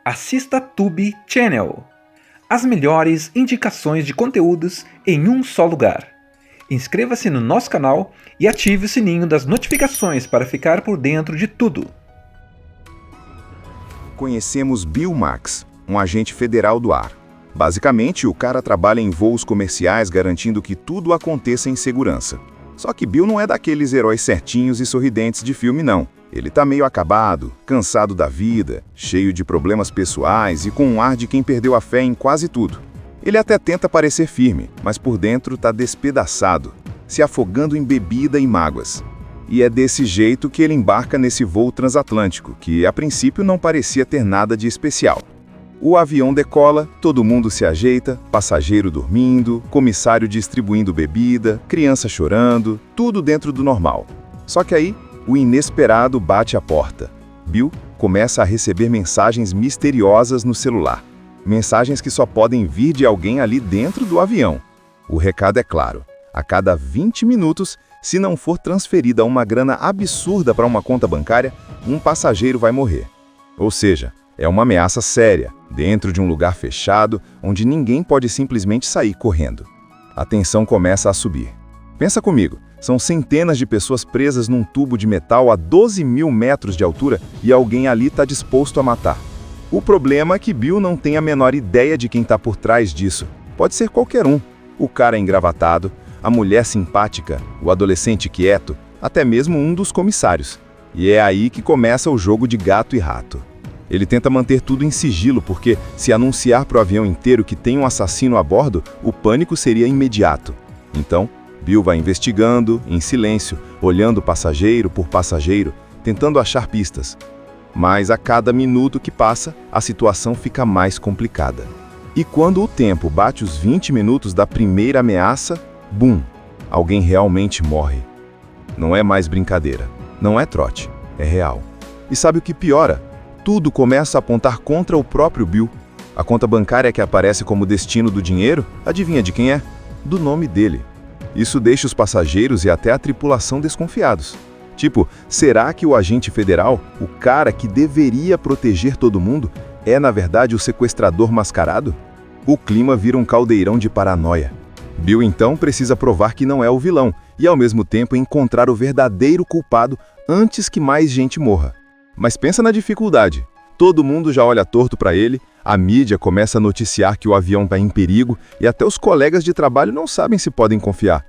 assista Tube Channel. As melhores indicações de conteúdos em um só lugar. Inscreva-se no nosso canal e ative o sininho das notificações para ficar por dentro de tudo. Conhecemos Bill Max, um agente federal do ar. Basicamente, o cara trabalha em voos comerciais garantindo que tudo aconteça em segurança. Só que Bill não é daqueles heróis certinhos e sorridentes de filme, não. Ele tá meio acabado, cansado da vida, cheio de problemas pessoais e com um ar de quem perdeu a fé em quase tudo. Ele até tenta parecer firme, mas por dentro tá despedaçado, se afogando em bebida e mágoas. E é desse jeito que ele embarca nesse voo transatlântico, que a princípio não parecia ter nada de especial. O avião decola, todo mundo se ajeita, passageiro dormindo, comissário distribuindo bebida, criança chorando, tudo dentro do normal. Só que aí, o inesperado bate à porta. Bill começa a receber mensagens misteriosas no celular. Mensagens que só podem vir de alguém ali dentro do avião. O recado é claro: a cada 20 minutos, se não for transferida uma grana absurda para uma conta bancária, um passageiro vai morrer. Ou seja, é uma ameaça séria, dentro de um lugar fechado, onde ninguém pode simplesmente sair correndo. A tensão começa a subir. Pensa comigo, são centenas de pessoas presas num tubo de metal a 12 mil metros de altura e alguém ali está disposto a matar. O problema é que Bill não tem a menor ideia de quem está por trás disso. Pode ser qualquer um. O cara engravatado, a mulher simpática, o adolescente quieto, até mesmo um dos comissários. E é aí que começa o jogo de gato e rato. Ele tenta manter tudo em sigilo porque, se anunciar para o avião inteiro que tem um assassino a bordo, o pânico seria imediato. Então, Bill vai investigando, em silêncio, olhando passageiro por passageiro, tentando achar pistas. Mas a cada minuto que passa, a situação fica mais complicada. E quando o tempo bate os 20 minutos da primeira ameaça, bum! Alguém realmente morre. Não é mais brincadeira, não é trote, é real. E sabe o que piora? Tudo começa a apontar contra o próprio Bill. A conta bancária que aparece como destino do dinheiro, adivinha de quem é? Do nome dele. Isso deixa os passageiros e até a tripulação desconfiados. Tipo, será que o agente federal, o cara que deveria proteger todo mundo, é na verdade o sequestrador mascarado? O clima vira um caldeirão de paranoia. Bill então precisa provar que não é o vilão e ao mesmo tempo encontrar o verdadeiro culpado antes que mais gente morra. Mas pensa na dificuldade. Todo mundo já olha torto para ele, a mídia começa a noticiar que o avião está em perigo e até os colegas de trabalho não sabem se podem confiar.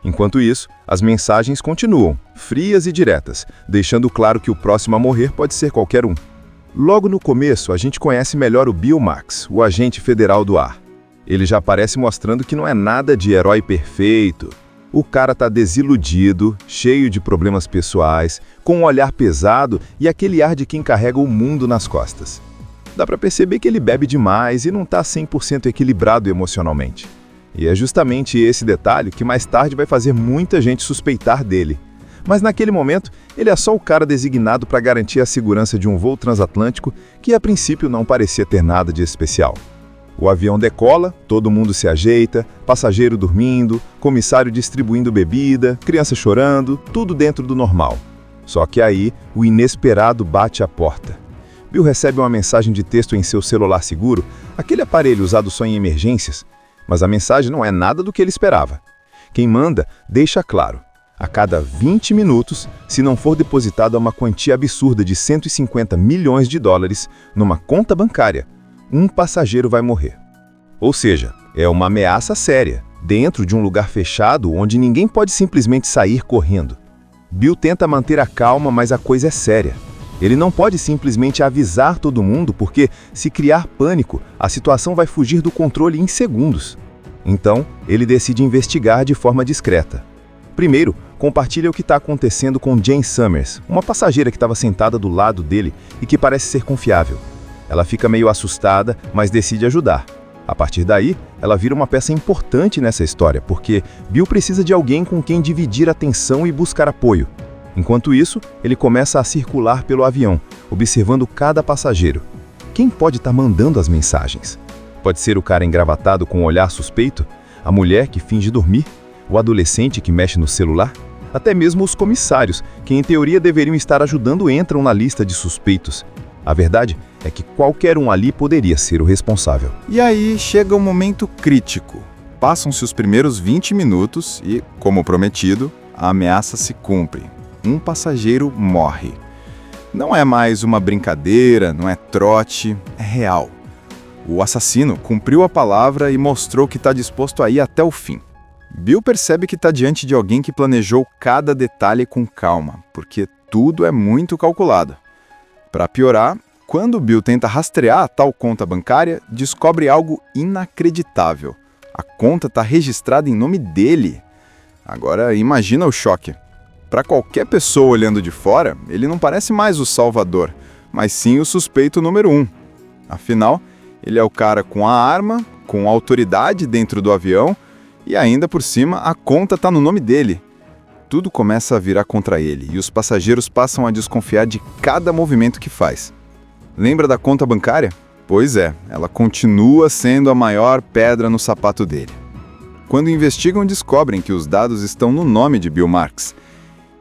Enquanto isso, as mensagens continuam, frias e diretas, deixando claro que o próximo a morrer pode ser qualquer um. Logo no começo, a gente conhece melhor o Bill Max, o agente federal do ar. Ele já aparece mostrando que não é nada de herói perfeito. O cara tá desiludido, cheio de problemas pessoais, com um olhar pesado e aquele ar de quem carrega o mundo nas costas. Dá pra perceber que ele bebe demais e não tá 100% equilibrado emocionalmente. E é justamente esse detalhe que mais tarde vai fazer muita gente suspeitar dele. Mas naquele momento, ele é só o cara designado para garantir a segurança de um voo transatlântico que a princípio não parecia ter nada de especial. O avião decola, todo mundo se ajeita, passageiro dormindo, comissário distribuindo bebida, criança chorando, tudo dentro do normal. Só que aí, o inesperado bate à porta. Bill recebe uma mensagem de texto em seu celular seguro, aquele aparelho usado só em emergências, mas a mensagem não é nada do que ele esperava. Quem manda deixa claro: a cada 20 minutos, se não for depositada uma quantia absurda de 150 milhões de dólares numa conta bancária, um passageiro vai morrer. Ou seja, é uma ameaça séria, dentro de um lugar fechado onde ninguém pode simplesmente sair correndo. Bill tenta manter a calma, mas a coisa é séria. Ele não pode simplesmente avisar todo mundo porque, se criar pânico, a situação vai fugir do controle em segundos. Então, ele decide investigar de forma discreta. Primeiro, compartilha o que está acontecendo com Jane Summers, uma passageira que estava sentada do lado dele e que parece ser confiável. Ela fica meio assustada, mas decide ajudar. A partir daí, ela vira uma peça importante nessa história, porque Bill precisa de alguém com quem dividir a tensão e buscar apoio. Enquanto isso, ele começa a circular pelo avião, observando cada passageiro. Quem pode estar mandando as mensagens? Pode ser o cara engravatado com um olhar suspeito, a mulher que finge dormir, o adolescente que mexe no celular, até mesmo os comissários, que em teoria deveriam estar ajudando, entram na lista de suspeitos. A verdade é que qualquer um ali poderia ser o responsável. E aí chega um momento crítico. Passam-se os primeiros 20 minutos e, como prometido, a ameaça se cumpre. Um passageiro morre. Não é mais uma brincadeira, não é trote, é real. O assassino cumpriu a palavra e mostrou que está disposto a ir até o fim. Bill percebe que está diante de alguém que planejou cada detalhe com calma, porque tudo é muito calculado. Para piorar, quando Bill tenta rastrear a tal conta bancária, descobre algo inacreditável. A conta está registrada em nome dele. Agora, imagina o choque. Para qualquer pessoa olhando de fora, ele não parece mais o salvador, mas sim o suspeito número 1. Afinal, ele é o cara com a arma, com autoridade dentro do avião, e ainda por cima, a conta está no nome dele. Tudo começa a virar contra ele, e os passageiros passam a desconfiar de cada movimento que faz. Lembra da conta bancária? Pois é, ela continua sendo a maior pedra no sapato dele. Quando investigam, descobrem que os dados estão no nome de Bill Marks.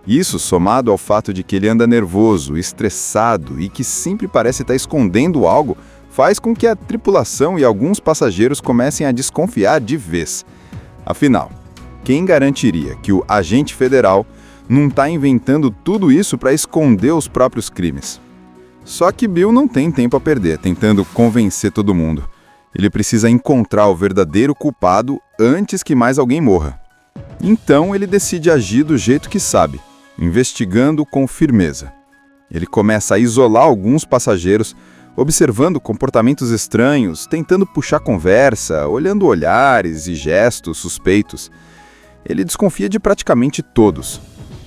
Isso, somado ao fato de que ele anda nervoso, estressado e que sempre parece estar escondendo algo, faz com que a tripulação e alguns passageiros comecem a desconfiar de vez. Afinal, quem garantiria que o agente federal não está inventando tudo isso para esconder os próprios crimes? Só que Bill não tem tempo a perder, tentando convencer todo mundo. Ele precisa encontrar o verdadeiro culpado antes que mais alguém morra. Então ele decide agir do jeito que sabe, investigando com firmeza. Ele começa a isolar alguns passageiros, observando comportamentos estranhos, tentando puxar conversa, olhando olhares e gestos suspeitos. Ele desconfia de praticamente todos.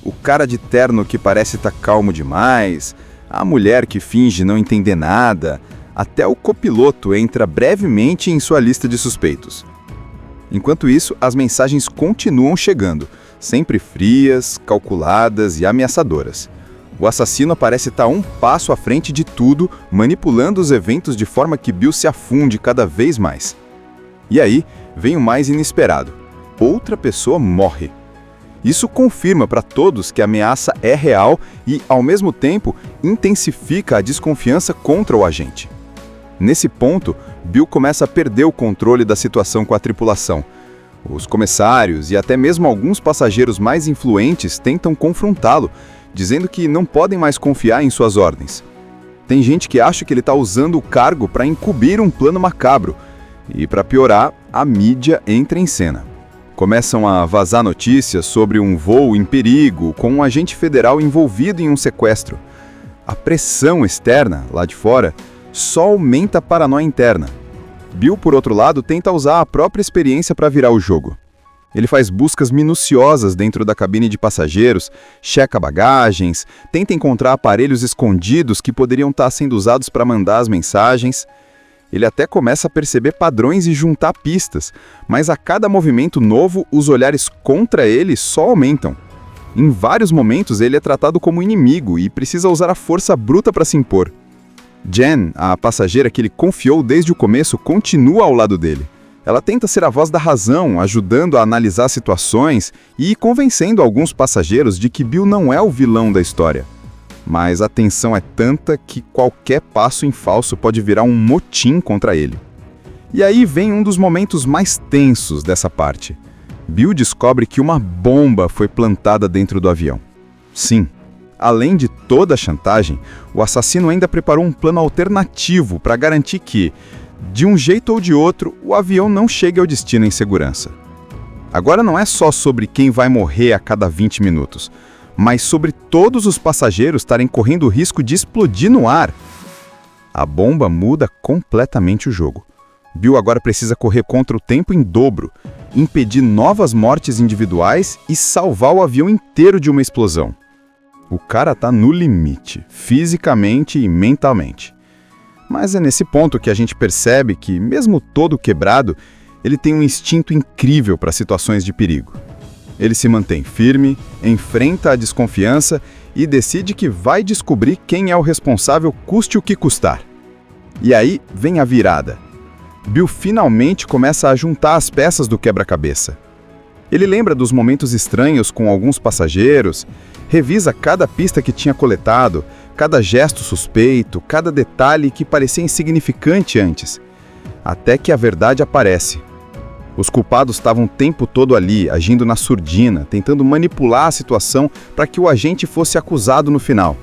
O cara de terno que parece estar calmo demais, a mulher que finge não entender nada, até o copiloto entra brevemente em sua lista de suspeitos. Enquanto isso, as mensagens continuam chegando, sempre frias, calculadas e ameaçadoras. O assassino parece estar um passo à frente de tudo, manipulando os eventos de forma que Bill se afunde cada vez mais. E aí, vem o mais inesperado. Outra pessoa morre. Isso confirma para todos que a ameaça é real e, ao mesmo tempo, intensifica a desconfiança contra o agente. Nesse ponto, Bill começa a perder o controle da situação com a tripulação. Os comissários e até mesmo alguns passageiros mais influentes tentam confrontá-lo, dizendo que não podem mais confiar em suas ordens. Tem gente que acha que ele está usando o cargo para encobrir um plano macabro. E, para piorar, a mídia entra em cena. Começam a vazar notícias sobre um voo em perigo, com um agente federal envolvido em um sequestro. A pressão externa, lá de fora, só aumenta a paranoia interna. Bill, por outro lado, tenta usar a própria experiência para virar o jogo. Ele faz buscas minuciosas dentro da cabine de passageiros, checa bagagens, tenta encontrar aparelhos escondidos que poderiam estar sendo usados para mandar as mensagens. Ele até começa a perceber padrões e juntar pistas, mas a cada movimento novo, os olhares contra ele só aumentam. Em vários momentos, ele é tratado como inimigo e precisa usar a força bruta para se impor. Jen, a passageira que ele confiou desde o começo, continua ao lado dele. Ela tenta ser a voz da razão, ajudando a analisar situações e convencendo alguns passageiros de que Bill não é o vilão da história. Mas a tensão é tanta que qualquer passo em falso pode virar um motim contra ele. E aí vem um dos momentos mais tensos dessa parte. Bill descobre que uma bomba foi plantada dentro do avião. Sim, além de toda a chantagem, o assassino ainda preparou um plano alternativo para garantir que, de um jeito ou de outro, o avião não chegue ao destino em segurança. Agora não é só sobre quem vai morrer a cada 20 minutos, mas sobre todos os passageiros estarem correndo o risco de explodir no ar. A bomba muda completamente o jogo. Bill agora precisa correr contra o tempo em dobro, impedir novas mortes individuais e salvar o avião inteiro de uma explosão. O cara tá no limite, fisicamente e mentalmente. Mas é nesse ponto que a gente percebe que, mesmo todo quebrado, ele tem um instinto incrível para situações de perigo. Ele se mantém firme, enfrenta a desconfiança e decide que vai descobrir quem é o responsável, custe o que custar. E aí vem a virada. Bill finalmente começa a juntar as peças do quebra-cabeça. Ele lembra dos momentos estranhos com alguns passageiros, revisa cada pista que tinha coletado, Cada gesto suspeito, cada detalhe que parecia insignificante antes. Até que a verdade aparece. Os culpados estavam o tempo todo ali, agindo na surdina, tentando manipular a situação para que o agente fosse acusado no final.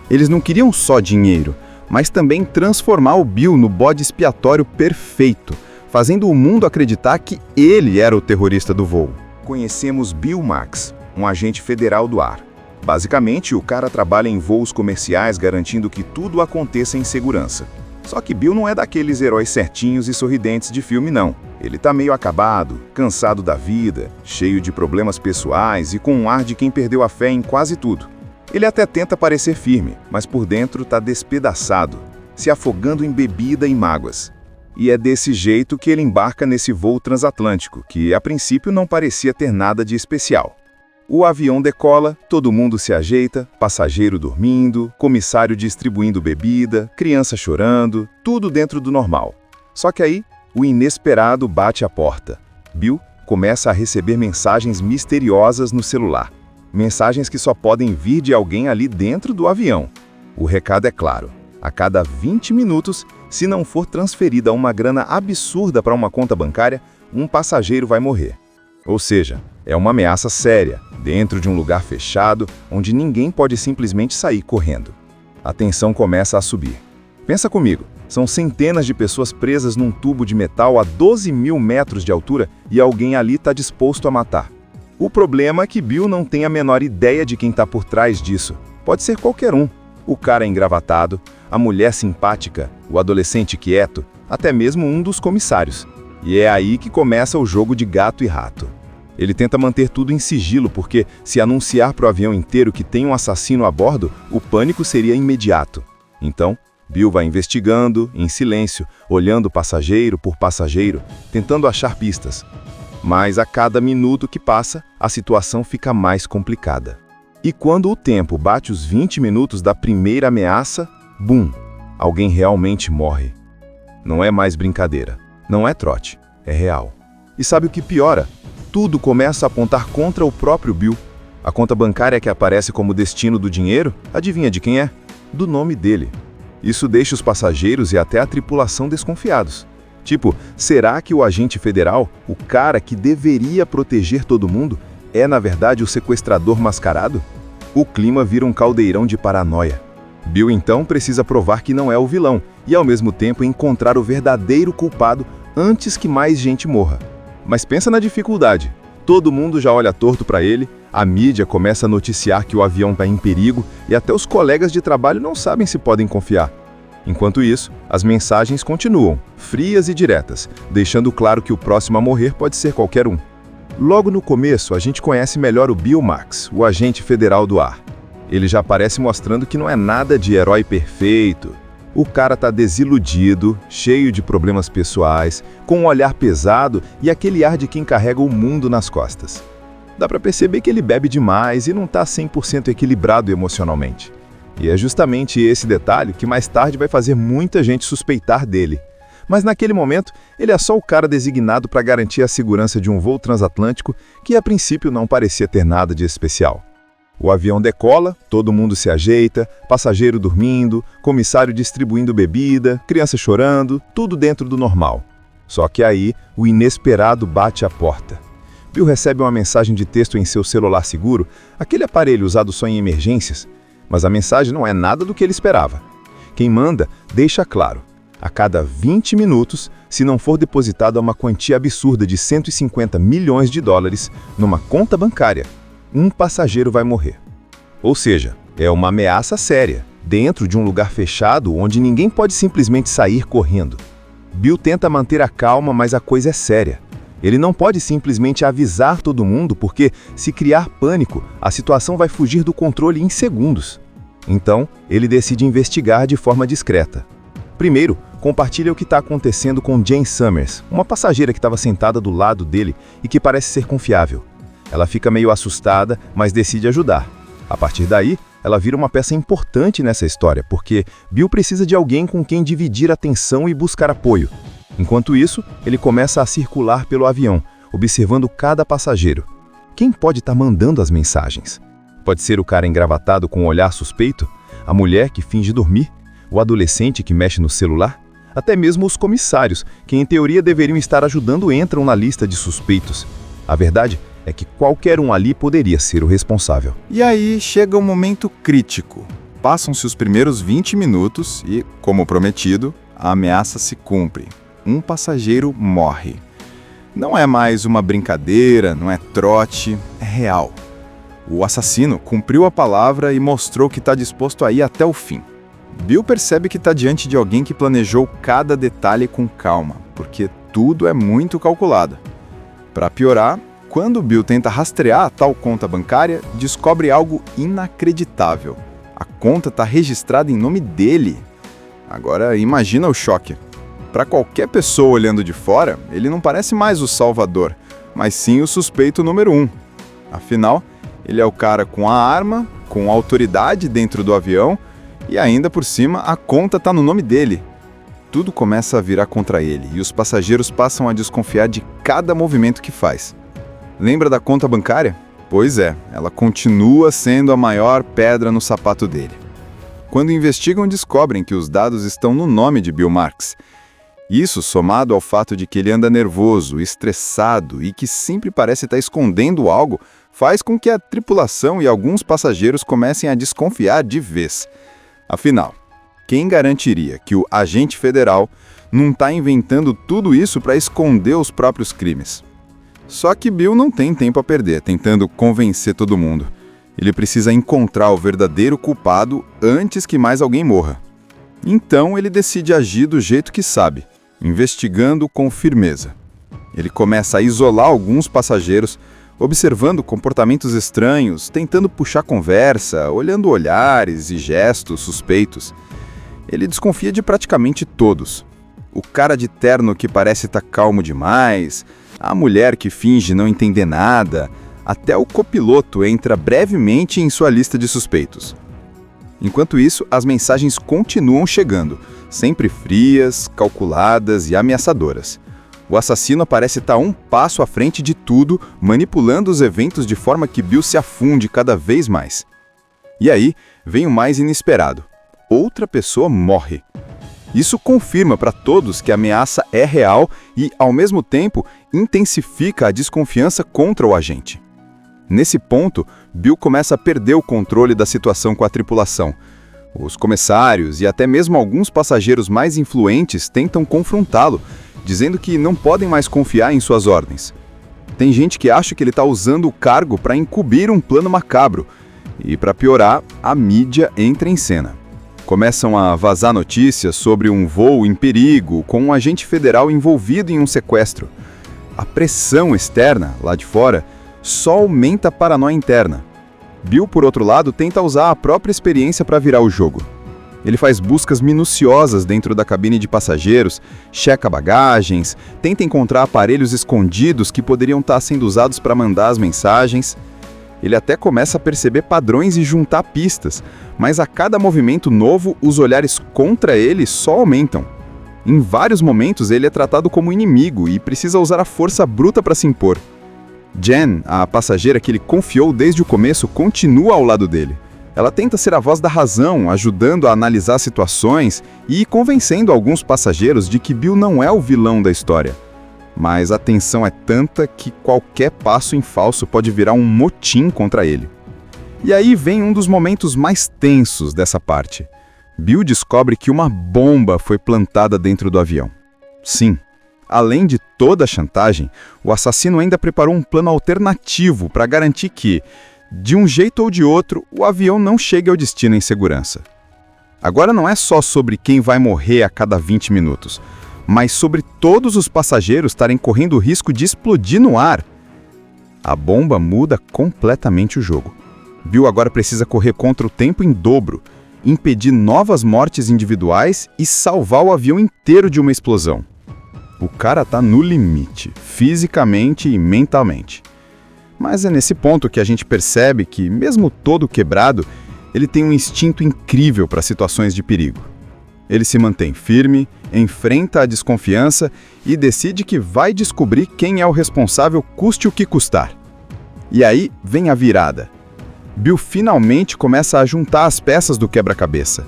Eles não queriam só dinheiro, mas também transformar o Bill no bode expiatório perfeito, fazendo o mundo acreditar que ele era o terrorista do voo. Conhecemos Bill Max, um agente federal do ar. Basicamente, o cara trabalha em voos comerciais garantindo que tudo aconteça em segurança. Só que Bill não é daqueles heróis certinhos e sorridentes de filme, não. Ele tá meio acabado, cansado da vida, cheio de problemas pessoais e com um ar de quem perdeu a fé em quase tudo. Ele até tenta parecer firme, mas por dentro tá despedaçado, se afogando em bebida e mágoas. E é desse jeito que ele embarca nesse voo transatlântico, que a princípio não parecia ter nada de especial. O avião decola, todo mundo se ajeita, passageiro dormindo, comissário distribuindo bebida, criança chorando, tudo dentro do normal. Só que aí, o inesperado bate à porta. Bill começa a receber mensagens misteriosas no celular. Mensagens que só podem vir de alguém ali dentro do avião. O recado é claro: a cada 20 minutos, se não for transferida uma grana absurda para uma conta bancária, um passageiro vai morrer. Ou seja, é uma ameaça séria, dentro de um lugar fechado, onde ninguém pode simplesmente sair correndo. A tensão começa a subir. Pensa comigo, são centenas de pessoas presas num tubo de metal a 12 mil metros de altura e alguém ali está disposto a matar. O problema é que Bill não tem a menor ideia de quem está por trás disso. Pode ser qualquer um. O cara engravatado, a mulher simpática, o adolescente quieto, até mesmo um dos comissários. E é aí que começa o jogo de gato e rato. Ele tenta manter tudo em sigilo porque, se anunciar para o avião inteiro que tem um assassino a bordo, o pânico seria imediato. Então, Bill vai investigando, em silêncio, olhando passageiro por passageiro, tentando achar pistas. Mas a cada minuto que passa, a situação fica mais complicada. E quando o tempo bate os 20 minutos da primeira ameaça, bum! Alguém realmente morre. Não é mais brincadeira, não é trote, é real. E sabe o que piora? Tudo começa a apontar contra o próprio Bill. A conta bancária que aparece como destino do dinheiro, adivinha de quem é? Do nome dele. Isso deixa os passageiros e até a tripulação desconfiados. Tipo, será que o agente federal, o cara que deveria proteger todo mundo, é na verdade o sequestrador mascarado? O clima vira um caldeirão de paranoia. Bill então precisa provar que não é o vilão e ao mesmo tempo encontrar o verdadeiro culpado antes que mais gente morra. Mas pensa na dificuldade. Todo mundo já olha torto para ele, a mídia começa a noticiar que o avião está em perigo e até os colegas de trabalho não sabem se podem confiar. Enquanto isso, as mensagens continuam, frias e diretas, deixando claro que o próximo a morrer pode ser qualquer um. Logo no começo, a gente conhece melhor o Bill Max, o agente federal do ar. Ele já aparece mostrando que não é nada de herói perfeito. O cara tá desiludido, cheio de problemas pessoais, com um olhar pesado e aquele ar de quem carrega o mundo nas costas. Dá pra perceber que ele bebe demais e não tá 100% equilibrado emocionalmente. E é justamente esse detalhe que mais tarde vai fazer muita gente suspeitar dele. Mas naquele momento, ele é só o cara designado para garantir a segurança de um voo transatlântico que a princípio não parecia ter nada de especial. O avião decola, todo mundo se ajeita, passageiro dormindo, comissário distribuindo bebida, criança chorando, tudo dentro do normal. Só que aí, o inesperado bate à porta. Bill recebe uma mensagem de texto em seu celular seguro, aquele aparelho usado só em emergências, mas a mensagem não é nada do que ele esperava. Quem manda deixa claro: a cada 20 minutos, se não for depositada uma quantia absurda de 150 milhões de dólares numa conta bancária, um passageiro vai morrer. Ou seja, é uma ameaça séria, dentro de um lugar fechado onde ninguém pode simplesmente sair correndo. Bill tenta manter a calma, mas a coisa é séria. Ele não pode simplesmente avisar todo mundo porque, se criar pânico, a situação vai fugir do controle em segundos. Então, ele decide investigar de forma discreta. Primeiro, compartilha o que está acontecendo com Jane Summers, uma passageira que estava sentada do lado dele e que parece ser confiável. Ela fica meio assustada, mas decide ajudar. A partir daí, ela vira uma peça importante nessa história, porque Bill precisa de alguém com quem dividir a tensão e buscar apoio. Enquanto isso, ele começa a circular pelo avião, observando cada passageiro. Quem pode estar mandando as mensagens? Pode ser o cara engravatado com um olhar suspeito? a mulher que finge dormir, o adolescente que mexe no celular, até mesmo os comissários, que em teoria deveriam estar ajudando, entram na lista de suspeitos. A verdade é que qualquer um ali poderia ser o responsável. E aí chega um momento crítico. Passam-se os primeiros 20 minutos e, como prometido, a ameaça se cumpre. Um passageiro morre. Não é mais uma brincadeira, não é trote, é real. O assassino cumpriu a palavra e mostrou que está disposto a ir até o fim. Bill percebe que está diante de alguém que planejou cada detalhe com calma, porque tudo é muito calculado. Para piorar, quando Bill tenta rastrear a tal conta bancária, descobre algo inacreditável. A conta está registrada em nome dele. Agora imagina o choque. Para qualquer pessoa olhando de fora, ele não parece mais o salvador, mas sim o suspeito número 1. Afinal, ele é o cara com a arma, com autoridade dentro do avião, e ainda por cima a conta está no nome dele. Tudo começa a virar contra ele e os passageiros passam a desconfiar de cada movimento que faz. Lembra da conta bancária? Pois é, ela continua sendo a maior pedra no sapato dele. Quando investigam, descobrem que os dados estão no nome de Bill Marks. Isso, somado ao fato de que ele anda nervoso, estressado e que sempre parece estar escondendo algo, faz com que a tripulação e alguns passageiros comecem a desconfiar de vez. Afinal, quem garantiria que o agente federal não está inventando tudo isso para esconder os próprios crimes? Só que Bill não tem tempo a perder, tentando convencer todo mundo. Ele precisa encontrar o verdadeiro culpado antes que mais alguém morra. Então ele decide agir do jeito que sabe, investigando com firmeza. Ele começa a isolar alguns passageiros, observando comportamentos estranhos, tentando puxar conversa, olhando olhares e gestos suspeitos. Ele desconfia de praticamente todos. O cara de terno que parece estar calmo demais, a mulher que finge não entender nada, até o copiloto entra brevemente em sua lista de suspeitos. Enquanto isso, as mensagens continuam chegando, sempre frias, calculadas e ameaçadoras. O assassino parece estar um passo à frente de tudo, manipulando os eventos de forma que Bill se afunde cada vez mais. E aí, vem o mais inesperado. Outra pessoa morre. Isso confirma para todos que a ameaça é real e, ao mesmo tempo, intensifica a desconfiança contra o agente. Nesse ponto, Bill começa a perder o controle da situação com a tripulação. Os comissários e até mesmo alguns passageiros mais influentes tentam confrontá-lo, dizendo que não podem mais confiar em suas ordens. Tem gente que acha que ele está usando o cargo para encobrir um plano macabro. E, para piorar, a mídia entra em cena. Começam a vazar notícias sobre um voo em perigo com um agente federal envolvido em um sequestro. A pressão externa, lá de fora, só aumenta a paranoia interna. Bill, por outro lado, tenta usar a própria experiência para virar o jogo. Ele faz buscas minuciosas dentro da cabine de passageiros, checa bagagens, tenta encontrar aparelhos escondidos que poderiam estar sendo usados para mandar as mensagens. Ele até começa a perceber padrões e juntar pistas, mas a cada movimento novo, os olhares contra ele só aumentam. Em vários momentos, ele é tratado como inimigo e precisa usar a força bruta para se impor. Jen, a passageira que ele confiou desde o começo, continua ao lado dele. Ela tenta ser a voz da razão, ajudando a analisar situações e convencendo alguns passageiros de que Bill não é o vilão da história. Mas a tensão é tanta que qualquer passo em falso pode virar um motim contra ele. E aí vem um dos momentos mais tensos dessa parte. Bill descobre que uma bomba foi plantada dentro do avião. Sim, além de toda a chantagem, o assassino ainda preparou um plano alternativo para garantir que, de um jeito ou de outro, o avião não chegue ao destino em segurança. Agora não é só sobre quem vai morrer a cada 20 minutos, mas sobre todos os passageiros estarem correndo o risco de explodir no ar. A bomba muda completamente o jogo. Bill agora precisa correr contra o tempo em dobro, impedir novas mortes individuais e salvar o avião inteiro de uma explosão. O cara tá no limite, fisicamente e mentalmente. Mas é nesse ponto que a gente percebe que, mesmo todo quebrado, ele tem um instinto incrível para situações de perigo. Ele se mantém firme, enfrenta a desconfiança e decide que vai descobrir quem é o responsável, custe o que custar. E aí vem a virada. Bill finalmente começa a juntar as peças do quebra-cabeça.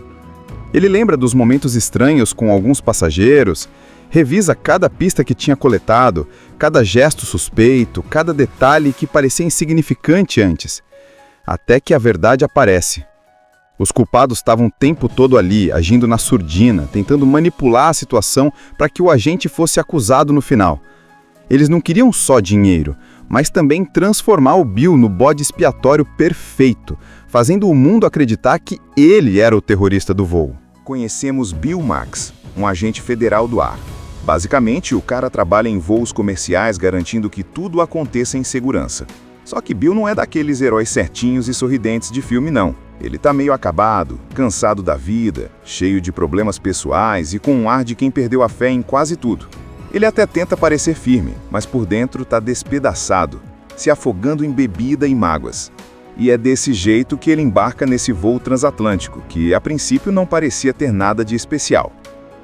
Ele lembra dos momentos estranhos com alguns passageiros, revisa cada pista que tinha coletado, cada gesto suspeito, cada detalhe que parecia insignificante antes, até que a verdade aparece. Os culpados estavam o tempo todo ali, agindo na surdina, tentando manipular a situação para que o agente fosse acusado no final. Eles não queriam só dinheiro, mas também transformar o Bill no bode expiatório perfeito, fazendo o mundo acreditar que ele era o terrorista do voo. Conhecemos Bill Max, um agente federal do ar. Basicamente, o cara trabalha em voos comerciais garantindo que tudo aconteça em segurança. Só que Bill não é daqueles heróis certinhos e sorridentes de filme, não. Ele tá meio acabado, cansado da vida, cheio de problemas pessoais e com um ar de quem perdeu a fé em quase tudo. Ele até tenta parecer firme, mas por dentro tá despedaçado, se afogando em bebida e mágoas. E é desse jeito que ele embarca nesse voo transatlântico, que a princípio não parecia ter nada de especial.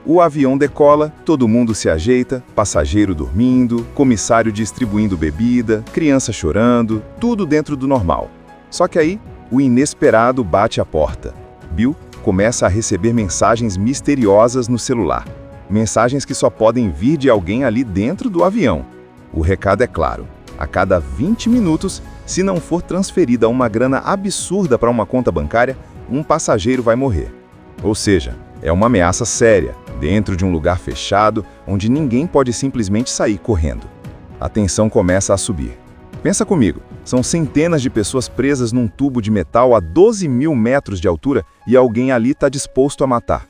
O avião decola, todo mundo se ajeita, passageiro dormindo, comissário distribuindo bebida, criança chorando, tudo dentro do normal. Só que aí, o inesperado bate à porta. Bill começa a receber mensagens misteriosas no celular. Mensagens que só podem vir de alguém ali dentro do avião. O recado é claro: a cada 20 minutos, se não for transferida uma grana absurda para uma conta bancária, um passageiro vai morrer. Ou seja, é uma ameaça séria, dentro de um lugar fechado, onde ninguém pode simplesmente sair correndo. A tensão começa a subir. Pensa comigo, são centenas de pessoas presas num tubo de metal a 12 mil metros de altura e alguém ali está disposto a matar.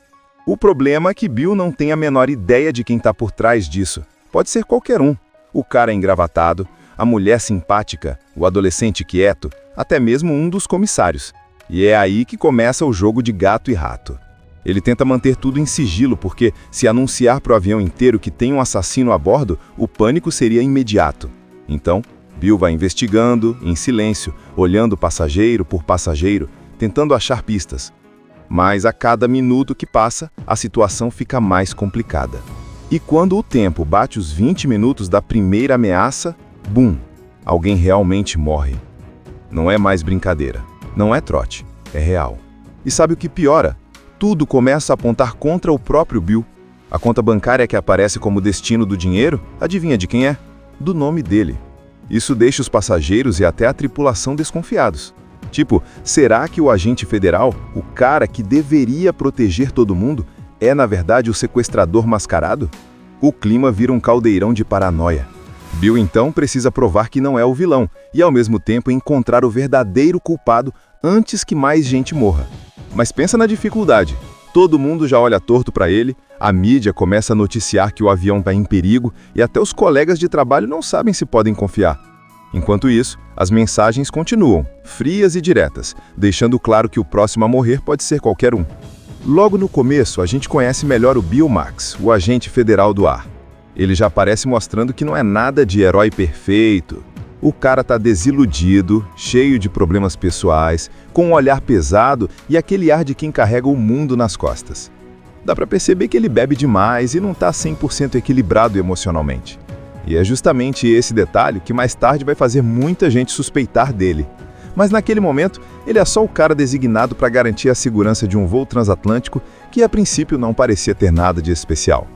O problema é que Bill não tem a menor ideia de quem está por trás disso. Pode ser qualquer um. O cara engravatado, a mulher simpática, o adolescente quieto, até mesmo um dos comissários. E é aí que começa o jogo de gato e rato. Ele tenta manter tudo em sigilo porque, se anunciar para o avião inteiro que tem um assassino a bordo, o pânico seria imediato. Então, Bill vai investigando, em silêncio, olhando passageiro por passageiro, tentando achar pistas. Mas a cada minuto que passa, a situação fica mais complicada. E quando o tempo bate os 20 minutos da primeira ameaça, bum! Alguém realmente morre. Não é mais brincadeira. Não é trote. É real. E sabe o que piora? Tudo começa a apontar contra o próprio Bill. A conta bancária que aparece como destino do dinheiro, adivinha de quem é? Do nome dele. Isso deixa os passageiros e até a tripulação desconfiados. Tipo, será que o agente federal, o cara que deveria proteger todo mundo, é na verdade o sequestrador mascarado? O clima vira um caldeirão de paranoia. Bill então precisa provar que não é o vilão e ao mesmo tempo encontrar o verdadeiro culpado antes que mais gente morra. Mas pensa na dificuldade. Todo mundo já olha torto para ele, a mídia começa a noticiar que o avião está em perigo e até os colegas de trabalho não sabem se podem confiar. Enquanto isso, as mensagens continuam, frias e diretas, deixando claro que o próximo a morrer pode ser qualquer um. Logo no começo, a gente conhece melhor o Bill Max, o agente federal do ar. Ele já aparece mostrando que não é nada de herói perfeito. O cara tá desiludido, cheio de problemas pessoais, com um olhar pesado e aquele ar de quem carrega o mundo nas costas. Dá pra perceber que ele bebe demais e não tá 100% equilibrado emocionalmente. E é justamente esse detalhe que mais tarde vai fazer muita gente suspeitar dele. Mas naquele momento, ele é só o cara designado para garantir a segurança de um voo transatlântico que a princípio não parecia ter nada de especial.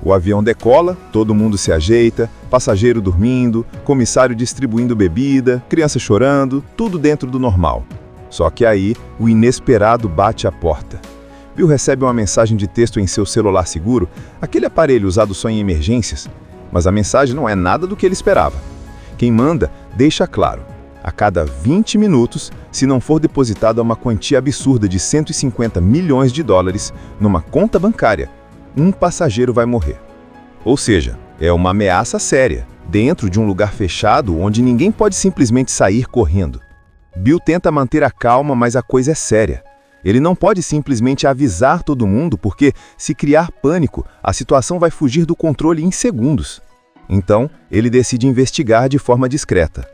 O avião decola, todo mundo se ajeita, passageiro dormindo, comissário distribuindo bebida, criança chorando, tudo dentro do normal. Só que aí, o inesperado bate à porta. Bill recebe uma mensagem de texto em seu celular seguro, aquele aparelho usado só em emergências, mas a mensagem não é nada do que ele esperava. Quem manda deixa claro: a cada 20 minutos, se não for depositada uma quantia absurda de 150 milhões de dólares numa conta bancária, um passageiro vai morrer. Ou seja, é uma ameaça séria, dentro de um lugar fechado onde ninguém pode simplesmente sair correndo. Bill tenta manter a calma, mas a coisa é séria. Ele não pode simplesmente avisar todo mundo porque, se criar pânico, a situação vai fugir do controle em segundos. Então, ele decide investigar de forma discreta.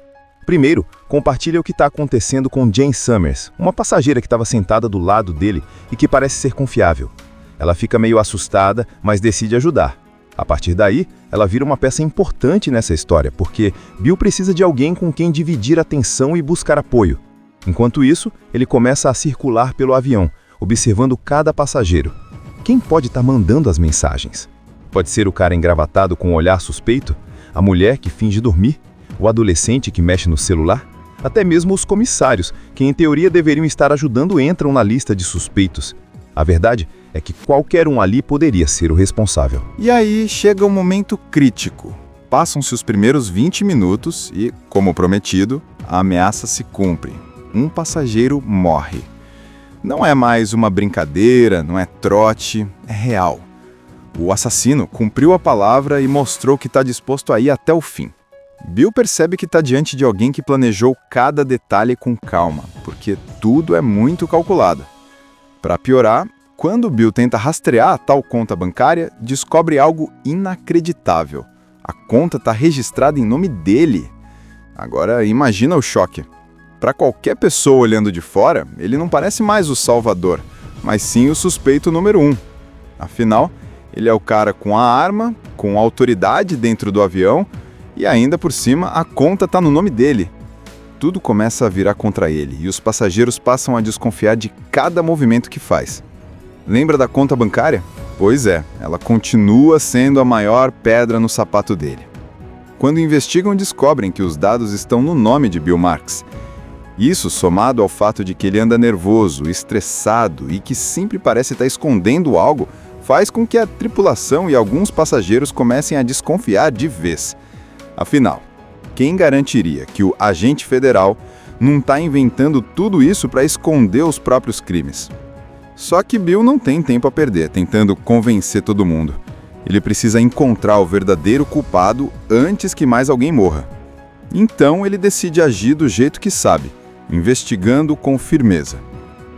Primeiro, compartilha o que está acontecendo com Jane Summers, uma passageira que estava sentada do lado dele e que parece ser confiável. Ela fica meio assustada, mas decide ajudar. A partir daí, ela vira uma peça importante nessa história, porque Bill precisa de alguém com quem dividir a tensão e buscar apoio. Enquanto isso, ele começa a circular pelo avião, observando cada passageiro. Quem pode estar mandando as mensagens? Pode ser o cara engravatado com um olhar suspeito? A mulher que finge dormir? O adolescente que mexe no celular? Até mesmo os comissários, que em teoria deveriam estar ajudando, entram na lista de suspeitos. A verdade é que qualquer um ali poderia ser o responsável. E aí chega um momento crítico. Passam-se os primeiros 20 minutos e, como prometido, a ameaça se cumpre. Um passageiro morre. Não é mais uma brincadeira, não é trote, é real. O assassino cumpriu a palavra e mostrou que está disposto a ir até o fim. Bill percebe que está diante de alguém que planejou cada detalhe com calma, porque tudo é muito calculado. Para piorar, quando Bill tenta rastrear a tal conta bancária, descobre algo inacreditável. A conta está registrada em nome dele. Agora, imagina o choque. Para qualquer pessoa olhando de fora, ele não parece mais o salvador, mas sim o suspeito número 1. Afinal, ele é o cara com a arma, com autoridade dentro do avião, e ainda por cima, a conta está no nome dele. Tudo começa a virar contra ele, e os passageiros passam a desconfiar de cada movimento que faz. Lembra da conta bancária? Pois é, ela continua sendo a maior pedra no sapato dele. Quando investigam, descobrem que os dados estão no nome de Bill Marks. Isso, somado ao fato de que ele anda nervoso, estressado e que sempre parece estar escondendo algo, faz com que a tripulação e alguns passageiros comecem a desconfiar de vez. Afinal, quem garantiria que o agente federal não está inventando tudo isso para esconder os próprios crimes? Só que Bill não tem tempo a perder tentando convencer todo mundo. Ele precisa encontrar o verdadeiro culpado antes que mais alguém morra. Então ele decide agir do jeito que sabe, investigando com firmeza.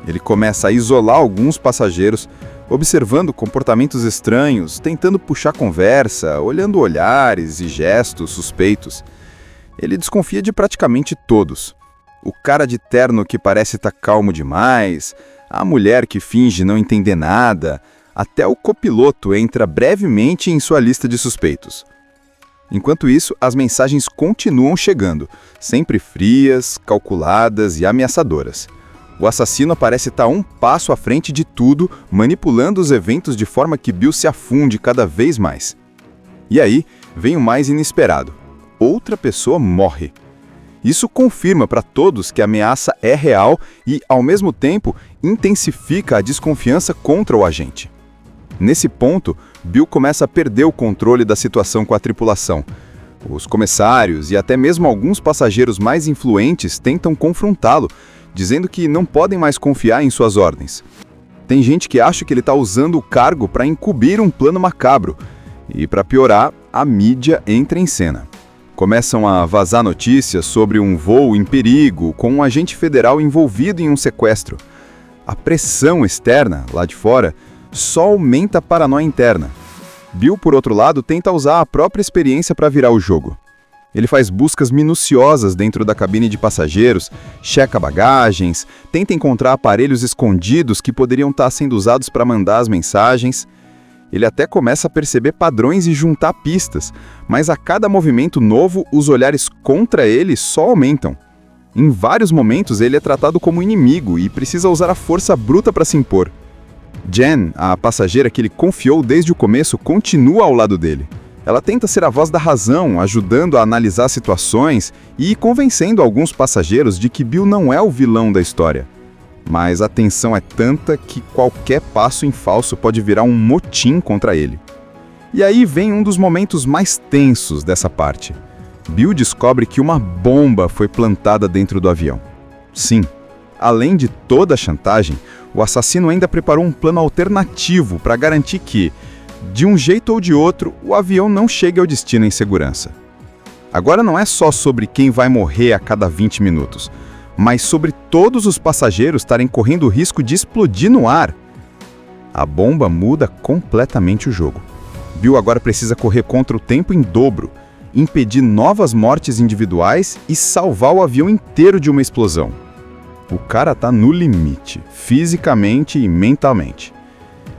Ele começa a isolar alguns passageiros, observando comportamentos estranhos, tentando puxar conversa, olhando olhares e gestos suspeitos. Ele desconfia de praticamente todos. O cara de terno que parece estar calmo demais, a mulher que finge não entender nada, até o copiloto entra brevemente em sua lista de suspeitos. Enquanto isso, as mensagens continuam chegando, sempre frias, calculadas e ameaçadoras. O assassino parece estar um passo à frente de tudo, manipulando os eventos de forma que Bill se afunde cada vez mais. E aí, vem o mais inesperado. Outra pessoa morre. Isso confirma para todos que a ameaça é real e, ao mesmo tempo, intensifica a desconfiança contra o agente. Nesse ponto, Bill começa a perder o controle da situação com a tripulação. Os comissários e até mesmo alguns passageiros mais influentes tentam confrontá-lo, dizendo que não podem mais confiar em suas ordens. Tem gente que acha que ele está usando o cargo para encobrir um plano macabro. E, para piorar, a mídia entra em cena. Começam a vazar notícias sobre um voo em perigo com um agente federal envolvido em um sequestro. A pressão externa, lá de fora, só aumenta a paranoia interna. Bill, por outro lado, tenta usar a própria experiência para virar o jogo. Ele faz buscas minuciosas dentro da cabine de passageiros, checa bagagens, tenta encontrar aparelhos escondidos que poderiam estar sendo usados para mandar as mensagens. Ele até começa a perceber padrões e juntar pistas, mas a cada movimento novo, os olhares contra ele só aumentam. Em vários momentos, ele é tratado como inimigo e precisa usar a força bruta para se impor. Jen, a passageira que ele confiou desde o começo, continua ao lado dele. Ela tenta ser a voz da razão, ajudando a analisar situações e convencendo alguns passageiros de que Bill não é o vilão da história. Mas a tensão é tanta que qualquer passo em falso pode virar um motim contra ele. E aí vem um dos momentos mais tensos dessa parte. Bill descobre que uma bomba foi plantada dentro do avião. Sim, além de toda a chantagem, o assassino ainda preparou um plano alternativo para garantir que, de um jeito ou de outro, o avião não chegue ao destino em segurança. Agora não é só sobre quem vai morrer a cada 20 minutos, mas sobre todos os passageiros estarem correndo o risco de explodir no ar. A bomba muda completamente o jogo. Bill agora precisa correr contra o tempo em dobro, impedir novas mortes individuais e salvar o avião inteiro de uma explosão. O cara tá no limite, fisicamente e mentalmente.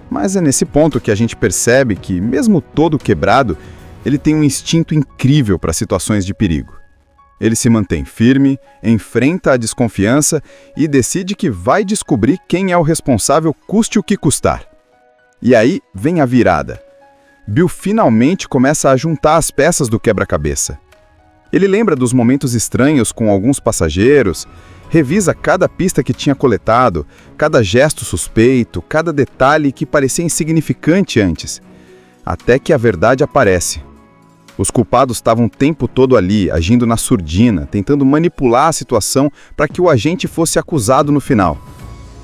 Mas é nesse ponto que a gente percebe que, mesmo todo quebrado, ele tem um instinto incrível para situações de perigo. Ele se mantém firme, enfrenta a desconfiança e decide que vai descobrir quem é o responsável, custe o que custar. E aí vem a virada. Bill finalmente começa a juntar as peças do quebra-cabeça. Ele lembra dos momentos estranhos com alguns passageiros, revisa cada pista que tinha coletado, cada gesto suspeito, cada detalhe que parecia insignificante antes, até que a verdade aparece. Os culpados estavam o tempo todo ali, agindo na surdina, tentando manipular a situação para que o agente fosse acusado no final.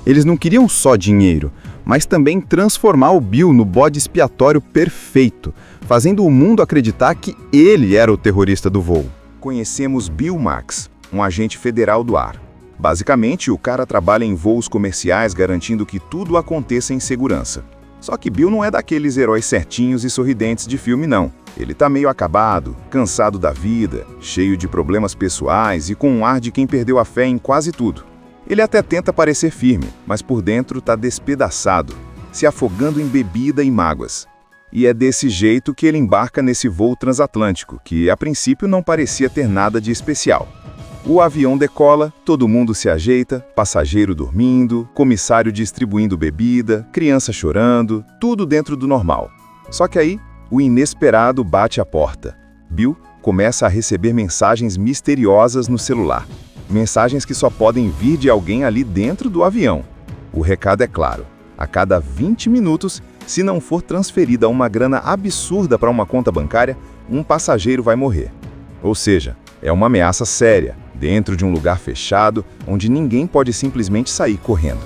Eles não queriam só dinheiro, mas também transformar o Bill no bode expiatório perfeito, fazendo o mundo acreditar que ele era o terrorista do voo. Conhecemos Bill Max, um agente federal do ar. Basicamente, o cara trabalha em voos comerciais garantindo que tudo aconteça em segurança. Só que Bill não é daqueles heróis certinhos e sorridentes de filme, não. Ele tá meio acabado, cansado da vida, cheio de problemas pessoais e com um ar de quem perdeu a fé em quase tudo. Ele até tenta parecer firme, mas por dentro tá despedaçado, se afogando em bebida e mágoas. E é desse jeito que ele embarca nesse voo transatlântico, que a princípio não parecia ter nada de especial. O avião decola, todo mundo se ajeita, passageiro dormindo, comissário distribuindo bebida, criança chorando, tudo dentro do normal. Só que aí, o inesperado bate à porta. Bill começa a receber mensagens misteriosas no celular. Mensagens que só podem vir de alguém ali dentro do avião. O recado é claro: a cada 20 minutos, se não for transferida uma grana absurda para uma conta bancária, um passageiro vai morrer. Ou seja, é uma ameaça séria, dentro de um lugar fechado, onde ninguém pode simplesmente sair correndo.